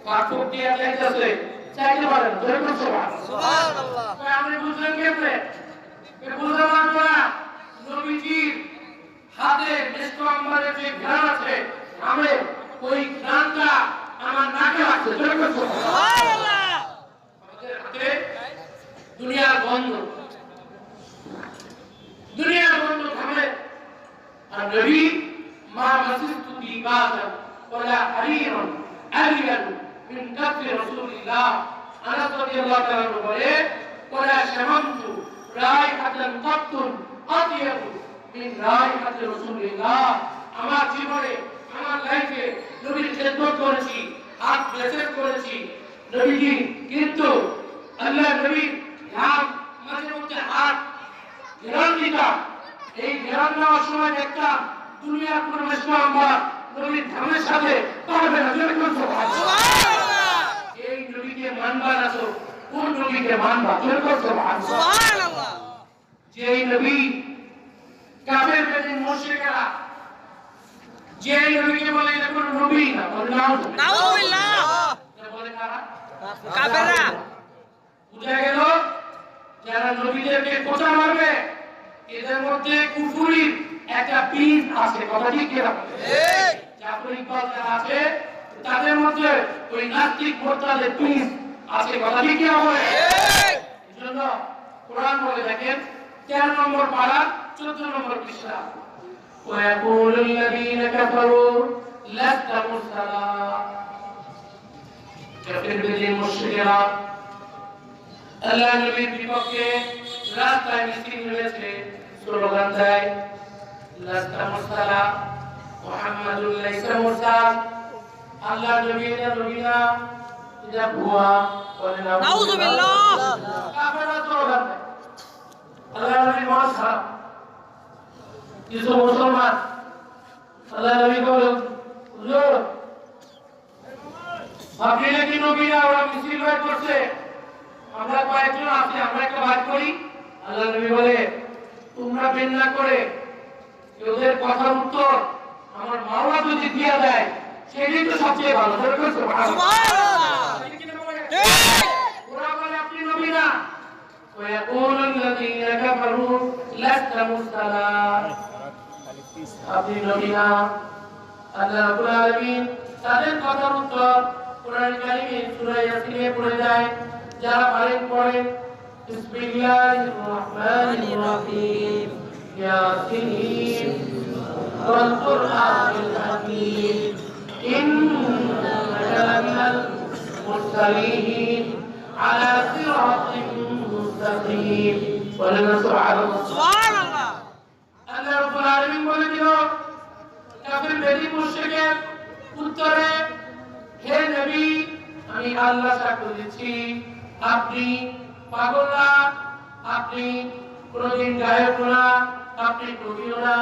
পাথর দিয়ে যাইতেছে, চাইতে পারেন। জোরে বলুন সুবহানাল্লাহ। আপনি বুঝলেন কেমনে? বুঝলাম না, নবীজির হাতে মেশক আম্বারের যে ঘ্রাণ আছে, আমি ওই ঘ্রাণটা আমার নাকে আছে। জোরে বলুন সুবহানাল্লাহ। আমাদের হাতে দুনিয়ার গন্ধ, দুনিয়ার গন্ধ থামে। আর নবী মা মাসিস্তু বিবাদান ওয়ালা হারিরান আলিয়ান মিন কাফি রাসূলিল্লাহ। আনাস রাদিয়াল্লাহু তাআলা বলে ওয়ালা শামামতু রাইহাতান কাত্তুন আতিয়াবু মিন রাইহাতি রাসূলিল্লাহ। আমার জীবনে আমার লাইফে নবীর খেদমত করেছি, হাত মেসেজ করেছি নবীজি, কিন্তু আল্লাহ নবী নাম মাঝে মধ্যে হাত ঘেরান দিতাম। এই ঘেরান দেওয়ার সময় দেখতাম দুনিয়ার কোনো মেসলাম্বার নবীর ধামের সাথে পারবে না। এই নবীকে মানবা না তো কোন নবীকে মানবা? সুবহানাল্লাহ। যে নবী কাফের বেদিন মুশরিকরা যে নবীকে বলে এটা কোন নবী না, বলে নাউযুবিল্লাহ। বলে কারা? কাফেররা। বুঝা গেল যারা নবীদেরকে কোথা মারবে এদের মধ্যে কুফরির একটা বীজ আছে। কথা ঠিক কিনা? ঠিক। জাফর ইকবাল যারা আছে তাদের মধ্যে ওই নাস্তিক মোরতাদের বীজ আছে। কথা ঠিক কিনা? ঠিক। এজন্য কোরআন বলে দেখেন 13 নম্বর পারা 14 নম্বর পৃষ্ঠা, ويقول الذين كفروا لست مرسلا। কাফের বেদিন মুশরিকরা আল্লাহ নবীর বিপক্ষে রাস্তায় মিছিল নেমেছে, স্লোগান দেয় লাস্তা মুরসালা, মুহাম্মাদুর লাইসা মুরসাল। আল্লাহ নবী এটা নবী না, এটা ভুয়া। বলে নাউযুবিল্লাহ। কাফেররা স্লোগান দেয়। আল্লাহ নবীর মন খারাপ। কিছু মুসলমান আল্লাহ নবী বলেন হুজুর আপনি নাকি নবী না, ওরা মিছিল বের করছে, আমরা কয়েকজন আছি, আমরা একটা বাইর করি। আল্লাহ নবী বলে তোমরা বের না করে ওদের কথার উত্তর আমার মাওলা যদি দিয়া দেয় সেটাই তো সবচেয়ে ভালো। ওরা বলে আপনি নবী না। ويقول الذين كفروا لست مرسلا। আপনি নবী না। আল্লাহ রাব্বুল আলামিন তাদের কথার উত্তর কোরআন কারীমে সূরা ইয়াসিনে পড়ে যায়। যারা পারেন পড়েন বিসমিল্লাহির রহমানির রহিম ইয়াসিন ওয়াল কুরআনিল হাকীম ইন্নাকা লামিনাল মুরসালিন আলা সিরাতিন মুস্তাকিম। ওয়ালানা সুবহানাল্লাহ। আল্লাহ রাব্বুল আলামিন বলে দিল কাফের বেদিন মুশরিকের উত্তরে, হে নবী আমি আল্লাহ সাক্ষ্য দিচ্ছি আপনি পাগল না, আপনি কোনদিন গায়ক না, আপনি কবিও না,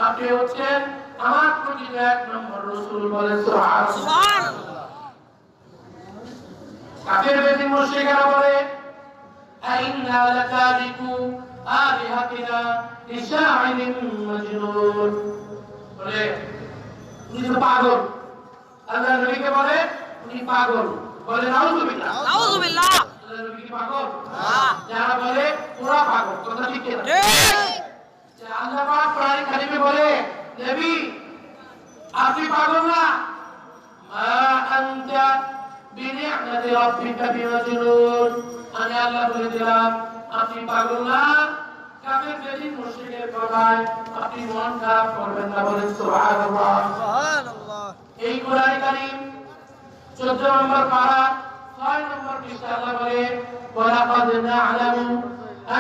আপনি হচ্ছেন আমার প্রকৃত 1 নম্বর রাসূল। বলে সুবহানাল্লাহ। কাফের বেদিন মুশরিকরা বলে আইন্না লাতারিকু আলিহাতিনা লিশাইরিন মাজনুন। বলে উনি তো পাগল। আল্লাহ নবীকে বলে উনি পাগল। বলে নাউযুবিল্লাহ। নাউযুবিল্লাহ। আল্লাহ নবী কি পাগল? হ্যাঁ। যারা বলে ওরা পাগল। কথা ঠিক কিনা? ঠিক। যে আল্লাহ পাক কোরআন কারীমে বলে নবী আপনি পাগল না। মা আনতা বিনি'মাতি রাব্বিকা বিমাজনুন। আমি আল্লাহ বলে দিলাম আপনি পাগল না। কাফের বেদিন মুশরিকের কথায় আপনি মন খারাপ করবেন না। বলেন সুবহানাল্লাহ। সুবহানাল্লাহ। এই কোরআন কারীম 14 নম্বর পারা 6 নম্বর পৃষ্ঠা আল্লাহ বলে ওয়ালাকাদ না'লামু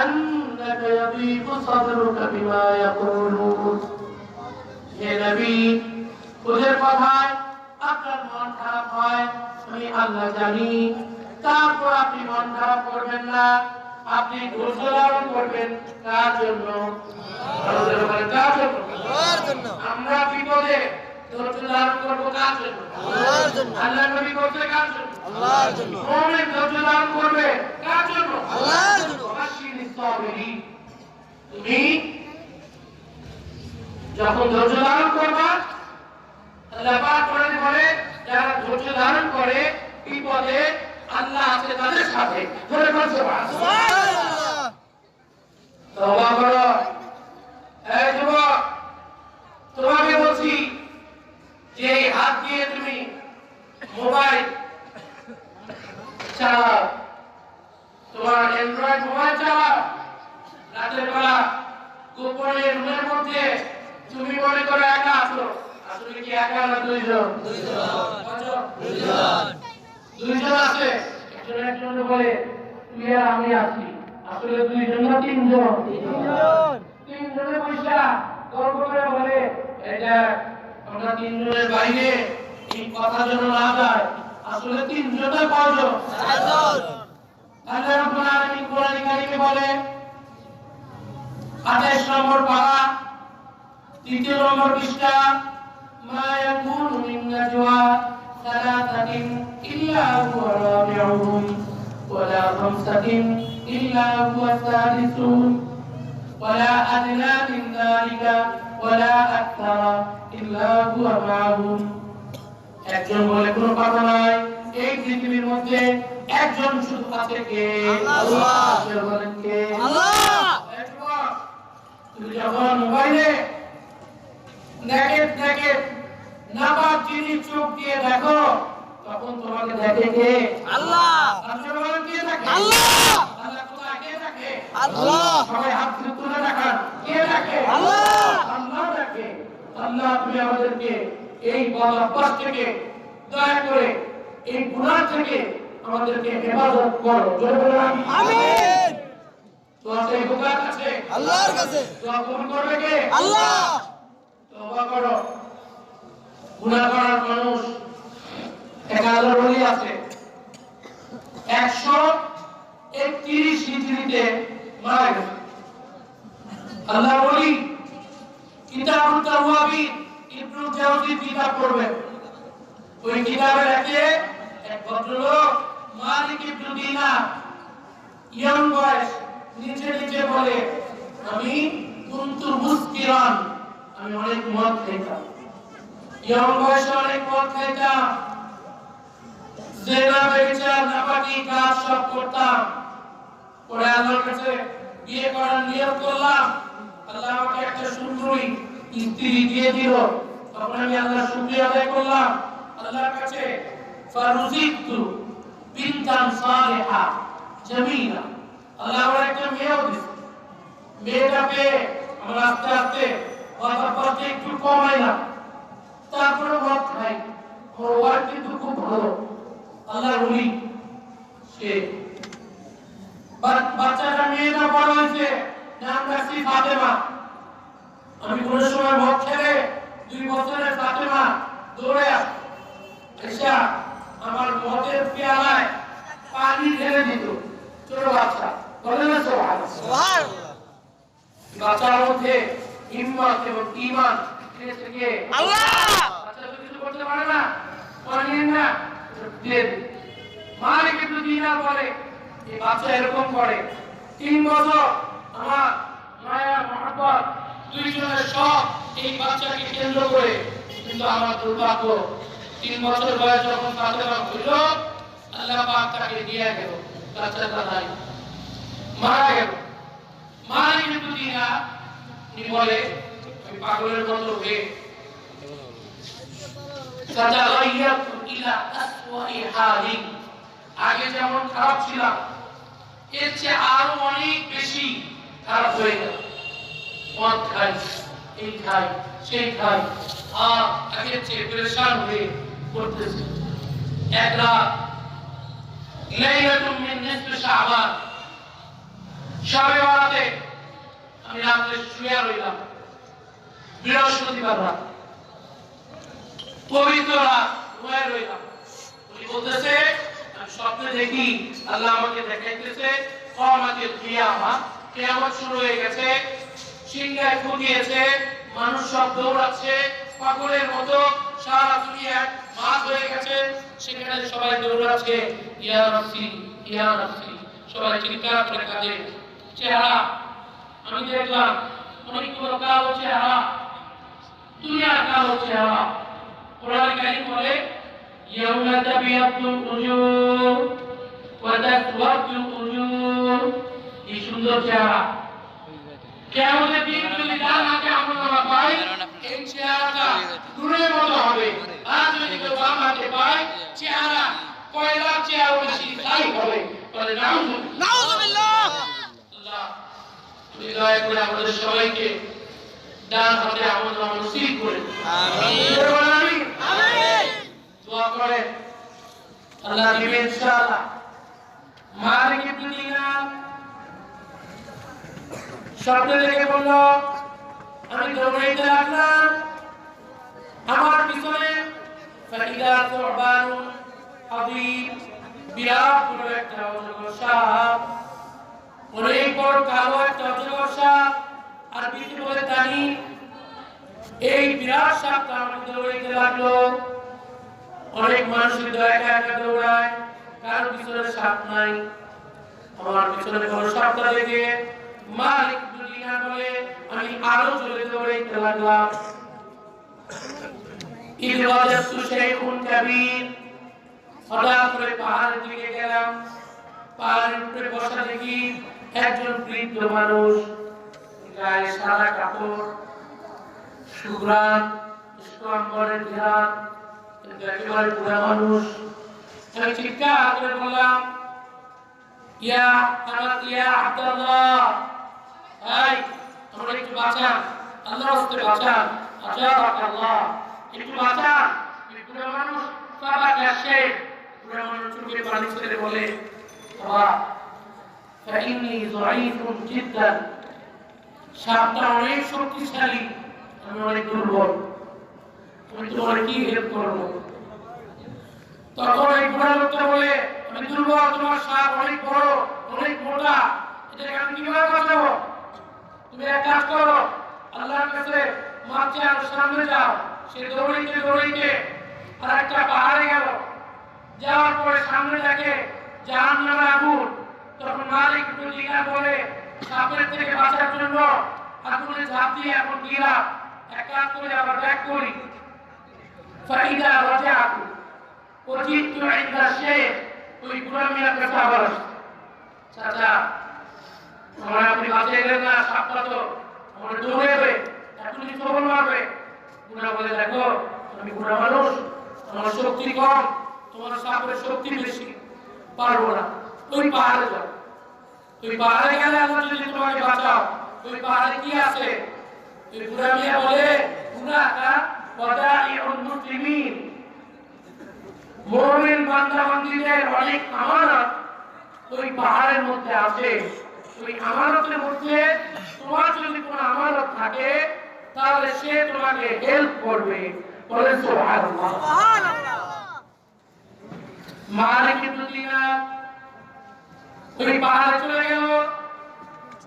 আন্নাকা ইয়াদীকু সাদরুকা বিমা ইয়াকুলুন। হে নবী ওদের কথায় আপনার মন খারাপ হয় আমি আল্লাহ জানি, তারপর আপনি মন খারাপ করবেন না। আপনি ধৈর্য ধারণ করবেন কার জন্য? কার জন্য? আমরা বিপদে ধৈর্য ধারণ করব কার জন্য? আল্লাহর জন্য। আল্লাহ নবী করতে কার জন্য? আল্লাহর জন্য। মুমিন ধৈর্য ধারণ করবে কার জন্য? আল্লাহর জন্য। বাশিরিস সাবিরিন। তুমি যখন ধৈর্য ধারণ করবা আল্লাহ পাক কোরআনে বলে যারা ধৈর্য ধারণ করে বিপদে আল্লাহ আছে তাদের সাথে। ধরে বলছো সুবহানাল্লাহ। তওবা করো। এই যুবক তোমাকে বলছি যে হাত দিয়ে তুমি মোবাইল চালাও, তোমার অ্যান্ড্রয়েড মোবাইল চালাও, রাতের বেলা গোপনে রুমের মধ্যে তুমি মনে করো একা আছো, আসলে কি একা না দুইজন? দুইজন আছে। একজন বলে তুই আর আমি আছি, আসলে দুইজন না তিনজন? তিনজনে পয়সা গল্প করে বলে এটা আমরা তিনজনের বাইরে এই কথা যেন না যায়, আসলে তিনজনের কয়জন? আল্লাহ রাব্বুল আলামিন কোরআনে কারিমে বলে 28 নম্বর পারা 3 নম্বর পৃষ্ঠা মা ইয়াকুনু মিন নাজওয়া সালাতাতিন ইল্লা হুয়া রাবিউহুম ওয়ালা খামসাতিন ইল্লা হুয়া সাদিসুহুম ওয়ালা আদনা মিন যালিকা ওয়ালা আকতারা ইল্লা হুয়া মা'হুম। একজন বলে কোনো কথা নাই, এই পৃথিবীর মধ্যে একজন শুধু আছে কে? আল্লাহ। বলেন কে? আল্লাহ। তুমি যখন মোবাইলে দেখে নাপাক জিনিস চোখ দিয়ে দেখো, তখন তোমাকে দেখে কে? আল্লাহ। আচ্ছা বলেন কে দেখে? আল্লাহ। আল্লাহ কোথায়? কে দেখে? আল্লাহ। সবাই হাত তুলে দেখান, কে দেখে? আল্লাহ। আল্লাহ দেখে। আল্লাহ তুমি আমাদেরকে এই বদ অভ্যাস থেকে দয়া করে, এই গুনাহ থেকে আমাদেরকে হেফাজত করো। জোরে বলুন আমিন। তো সেই হুকুম আছে আল্লাহর কাছে। দোয়া কবুল করবে কে? আল্লাহ। তওবা করো। গুনাহ করার মানুষ এক আল্লাহর ওলি আছে 131 হিজরিতে মারা গেছে। আল্লাহর ওলি কিতাবুত তাওয়াবিন ইবনুল জাওজি কিতাব পড়বেন। ওই কিতাবে লেখে এক ভদ্রলোক মালিক ইবনে দিনার ইয়াং বয়স নিচে বলে, আমি কুনতু মুসকিরান, আমি অনেক মদ খাইতাম, ইয়াং বয়সে অনেক মদ খাইতাম, জিনা ব্যভিচার নাপাকি কাজ সব করতাম। পরে আল্লাহর কাছে বিয়ে করার নিয়ত করলাম, আল্লাহ আমাকে একটা সুন্দরী স্ত্রী দিয়ে দিল। তখন আমি আল্লাহর শুকরিয়া আদায় করলাম আল্লাহর কাছে। ফারুজিকতু বিনতান সালিহা জামিলা, আল্লাহ আমার একটা মেয়েও দিয়েছে। মেয়েটা পেয়ে আমরা আস্তে আস্তে কথা একটু কমাইলাম, তারপরে মদ খাই। ওর কিন্তু খুব ভালো আল্লাহর ওলি। সে বাচ্চাটা মেয়েটা বড় হয়েছে, নাম রাখছি ফাতেমা। আমি কোন সময় মদ খেলে 2 বছরের ফাতেমা দৌড়ে এসে আমার মদের পেয়ালায় পানি ঢেলে দিত। ছোট বাচ্চা বলে না সুবহানাল্লাহ। বাচ্চার মধ্যে হিম্মত এবং ঈমান থেকে আল্লাহ। বাচ্চা তো কিছু করতে পারে না, পানি না দিয়ে মালিক ইবনে দিনার বলে এই বাচ্চা এরকম করে। 3 বছর আমার মায়া মহব্বত দুইজনের সব এই বাচ্চাকে কেন্দ্র করে। কিন্তু আমার দুর্ভাগ্য 3 বছর বয়স যখন ফাতেমা হইল, আল্লাহ পাক তাকে দিয়ে গেল, বাচ্চাটা নাই, মারা গেল। মালিক ইবনে দিনার বলে আমি পাগলের মতো হয়ে ফাতাগাইয়াতু ইলা আসওয়াই হালি, আগে যেমন খারাপ ছিলাম এর চেয়ে আরো অনেক বেশি খারাপ হয়ে গেল। মদ খাই, এই খাই, সেই খাই, আর আগের চেয়ে পরেশান হয়ে পড়তেছি। এক রাত লাইলাতুম মিন নিসফি শাবান, শবে বরাতে আমি রাতে শুয়ে রইলাম। বৃহস্পতিবার রাত, পবিত্র রাত, শুয়ে রইলাম। উনি বলতেছে আমি স্বপ্নে দেখি আল্লাহ আমাকে দেখাইতেছে কিয়ামতের কিয়ামত, কিয়ামত শুরু হয়ে গেছে, সিংহায় ফুটিয়েছে, মানুষ সব দৌড়াচ্ছে পাগলের মতো, সারা দুনিয়া মাছ হয়ে গেছে, সেখানে সবাই দৌড়াচ্ছে ইয়া রাব্বি ইয়া রাব্বি, সবাই চিৎকার করে কাঁদে। চেহারা আমি দেখলাম অনেকগুলো কালো চেহারা, দুনিয়ার কালো চেহারা। কোরআন কারীম বলে ইয়াউমা তাবিয়াতুল উজুহ ওয়া তাসওয়াদুল উজুহ, এই সুন্দর চেহারা কিয়ামতের দিন যদি ডান হাতে আমলনামা পাই, এই চেহারাটা নূরের মতো হবে। আর যদি কেউ বাম হাতে পায়, চেহারা কয়লার চেহারা বেশি ছাই হবে। বলে নাউযুবিল্লাহ। আল্লাহ তুমি দয়া করে আমাদের সবাইকে ডান হাতে আমলনামা নসিব করে আমিন আমিন আমিন। দোয়া করে আল্লাহ দিবেন ইনশাআল্লাহ। মালিক ইবনে দিনার স্বপ্নে দেখে বলল আমি দৌড়াইতে লাগলাম, আমার পিছনে ফাইদা সুবানুন আযীম বিরাট বড় একটা অজগর সাপ, অনেক বড় কালো একটা অজগর সাপ, আর বিক্রি বলে জানি এই বিরাট সাপ তার মধ্যে দৌড়াইতে লাগলো। অনেক মানুষের তো একা একা দৌড়ায়, কারো পিছনে সাপ নাই। আমার পিছনে বড় সাপটা দেখে মালিক দুনিয়া বলে আমি আরো জোরে দৌড়াইতে লাগলাম। ঈদ ওয়াজাতু শাইখুন কাবীর, হঠাৎ করে পাহাড়ের দিকে গেলাম। পাহাড়ের উপরে বসা দেখি একজন বৃদ্ধ মানুষ, গায়ে সাদা কাপড়, সুঘ্রাণ সুগন্ধের ঘ্রাণ, কিন্তু একেবারে বুড়া মানুষ। আমি চিৎকার করে বললাম, ইয়া আব্দুল্লাহ, এই আমরা একটু বাঁচান, আল্লাহর রাস্তায় বাঁচান, আল্লাহ একটু বাঁচান। বুড়া মানুষ বাবা কাছে, বুড়া মানুষ চোখে পানি ছেড়ে বলে, বাবা ফাইন্নী যায়ীফুন জিদ্দান, সাপটা অনেক শক্তিশালী, আমি অনেক দুর্বল, আমি তোমার কি হেল্প করবো? তখন এই বুড়া লোকটা বলে, আমি দুর্বল, তোমার সাপ অনেক বড়, অনেক মোটা, এটাকে আমি কিভাবে বাঁচাবো? তুমি এক কাজ করো, আল্লাহর কাছে মাপ চেয়ে আরো সামনে যাও। সে দৌড়াইতে দৌড়াইতে আর একটা পাহাড়ে গেল। যাওয়ার পরে সামনে দেখে জাহান্নামের আগুন। তখন মালিক দুনিয়া বলে, সাপের থেকে বাঁচার জন্য আগুনে ঝাঁপ দিয়ে এখন গিলাম, এক কাজ করে আবার ব্যাক করি। ফাইদা রাজাতু ওজিতু ইনদা শেখ, ওই বুড়া মিয়ার কাছে আবার আসছে, চাচা আমার আপনি বাঁচিয়ে গেলেন না, সাপটা তো আমার দৌড়াবে, এখনই সবল মারবে। বুড়া বলে, দেখো আমি বুড়া মানুষ, আমার শক্তি কম, তোমার সাপের শক্তি বেশি, পারবো না। ওই পাহাড়ে যাও, ওই পাহাড়ে গেলে আল্লাহ যদি তোমাকে বাঁচাও। ওই পাহাড়ে কি আছে? ওই বুড়া মিয়া বলে, বুড়াটা ওয়াদাইউল মুসলিমিন, মুমিন বান্দা বান্দীদের অনেক আমানত ওই পাহাড়ের মধ্যে আছে। ওই আমানতের মধ্যে তোমার যদি কোনো আমানত থাকে তাহলে সে তোমাকে হেল্প করবে। বলে সুবহানাল্লাহ। মালিক দুনিয়া ওই পাহাড়ে চলে গেল।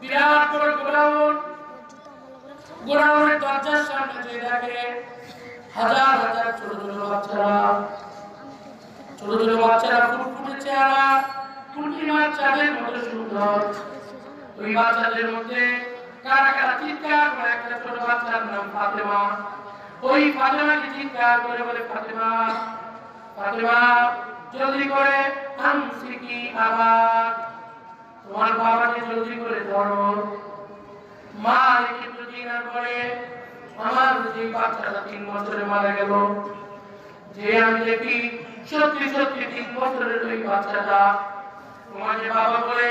বিরাট বড় গোডাউন, গোডাউনের দরজার সামনে যে দেখে হাজার হাজার ছোট ছোট বাচ্চারা, ছোট ছোট বাচ্চারা ফুটফুটে চেহারা, পূর্ণিমার চাঁদের মতো সুন্দর। ওই বাচ্চাদের মধ্যে কারা কারা চিৎকার করে, একটা ছোট বাচ্চার নাম ফাতেমা। ওই ফাতেমাকে চিৎকার করে বলে, ফাতেমা ফাতেমা জলদি করে আমসিকি আবার, তোমার বাবাকে জলদি করে ধরো। মা রেখে দুদিন পরে আমার যে বাচ্চাটা 3 বছরে মারা গেল, যে আমি দেখি সত্যি সত্যি 3 বছরের ওই বাচ্চাটা তোমাকে বাবা বলে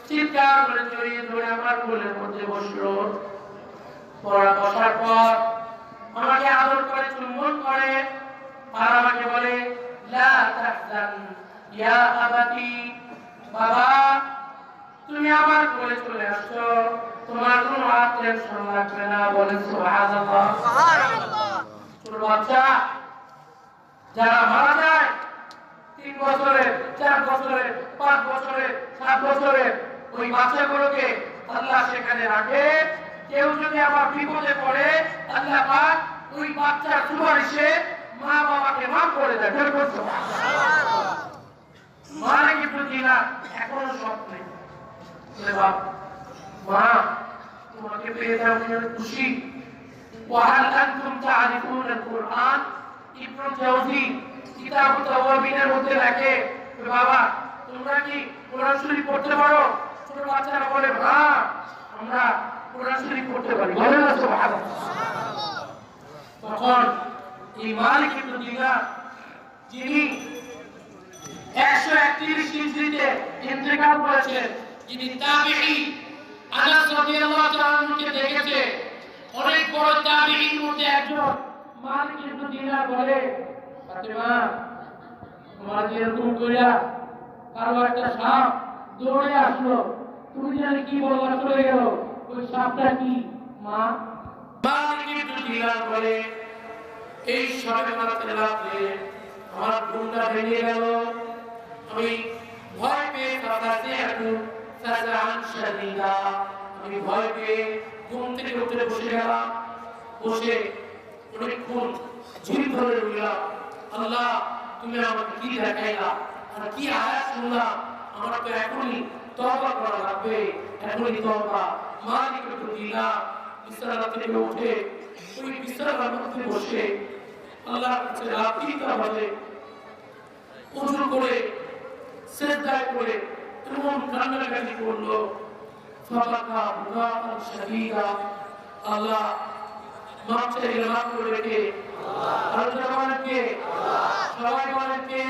চিৎকার করে জড়িয়ে ধরে আমার কোলের মধ্যে বসলো। বসার পর আমাকে আদর করে চুম্বন করে আর আমাকে বলে, লা তাহজান ইয়া আবাতি, বাবা তুমি আমার কোলে চলে আসছো, তোমার কোনো আর টেনশন লাগবে না। বলে সুবহানাল্লাহ। ছোট বাচ্চা যারা মারা যায় 3 বছরের, 4 বছরের, 5 বছরের, 7 বছরের, ওই বাচ্চাগুলোকে আল্লাহ সেখানে রাখে। কেউ যদি আবার বিপদে পড়ে আল্লাহ পাক ওই বাচ্চার সুপারিশে মা বাবাকে মাফ করে দেয়। মারা কিন্তু দিনা এখনো স্বপ্নে, বাপ মা তোমাকে পেয়ে আমি খুশি। ওয়াহাল আনতুম তা'রিফুনাল কুরআন, ইবনে জাওজি কিতাবুত তাওয়াবিনের মধ্যে লেখে, বাবা তোমরা কি কোরআন শরীফ পড়তে পারো? ছোট বাচ্চারা বলে, হ্যাঁ আমরা কোরআন শরীফ পড়তে পারি। বলেন না সুবহানাল্লাহ। তখন এই মালিক ইবনে দিনার, যিনি 131 হিজরিতে ইন্তেকাল করেছেন, যিনি তাবিঈ, আনাস রাদিয়াল্লাহু তাআলা আনহুকে দেখেছে, অনেক বড় তাবিঈর মধ্যে একজন, মালিক ইবনে দিনার বলে, ফাতেমা তোমার এরকম কইরা কারো একটা সাপ দৌড়ে আসলো, তুমি জানি কি বলবা চলে গেল, ওই সাপটা কি মা? মালিক ইবনে দিনার বলে, এই সবে বরাতের রাতে আমার ঘুমটা ভেঙে গেল। আমি ভয় পেয়ে আমি ভয় পেয়ে ঘুম থেকে উঠে বসে গেলাম, বসে অনেকক্ষণ ঝিল ধরে রইলাম। আল্লাহ তুমি আমাকে কি দেখাইলা আর কি আয়াত শুনলাম, আমার তো এখনই তওবা করা লাগবে, এখনই তওবা। মালিকের প্রতি দিলাম, বিছানা থেকে উঠে ওই বিছানার মধ্যে বসে আল্লাহর কাছে লাফিয়ে উজু করে সিজদায় করে এমন কান্নাকাটি করলো, ফাবাকা বুকাআন শাদীদা। আল্লাহ মাফ চাইলে মাফ করে রেখে আল্লাহ, আর জবানকে সবাই বলেন কে?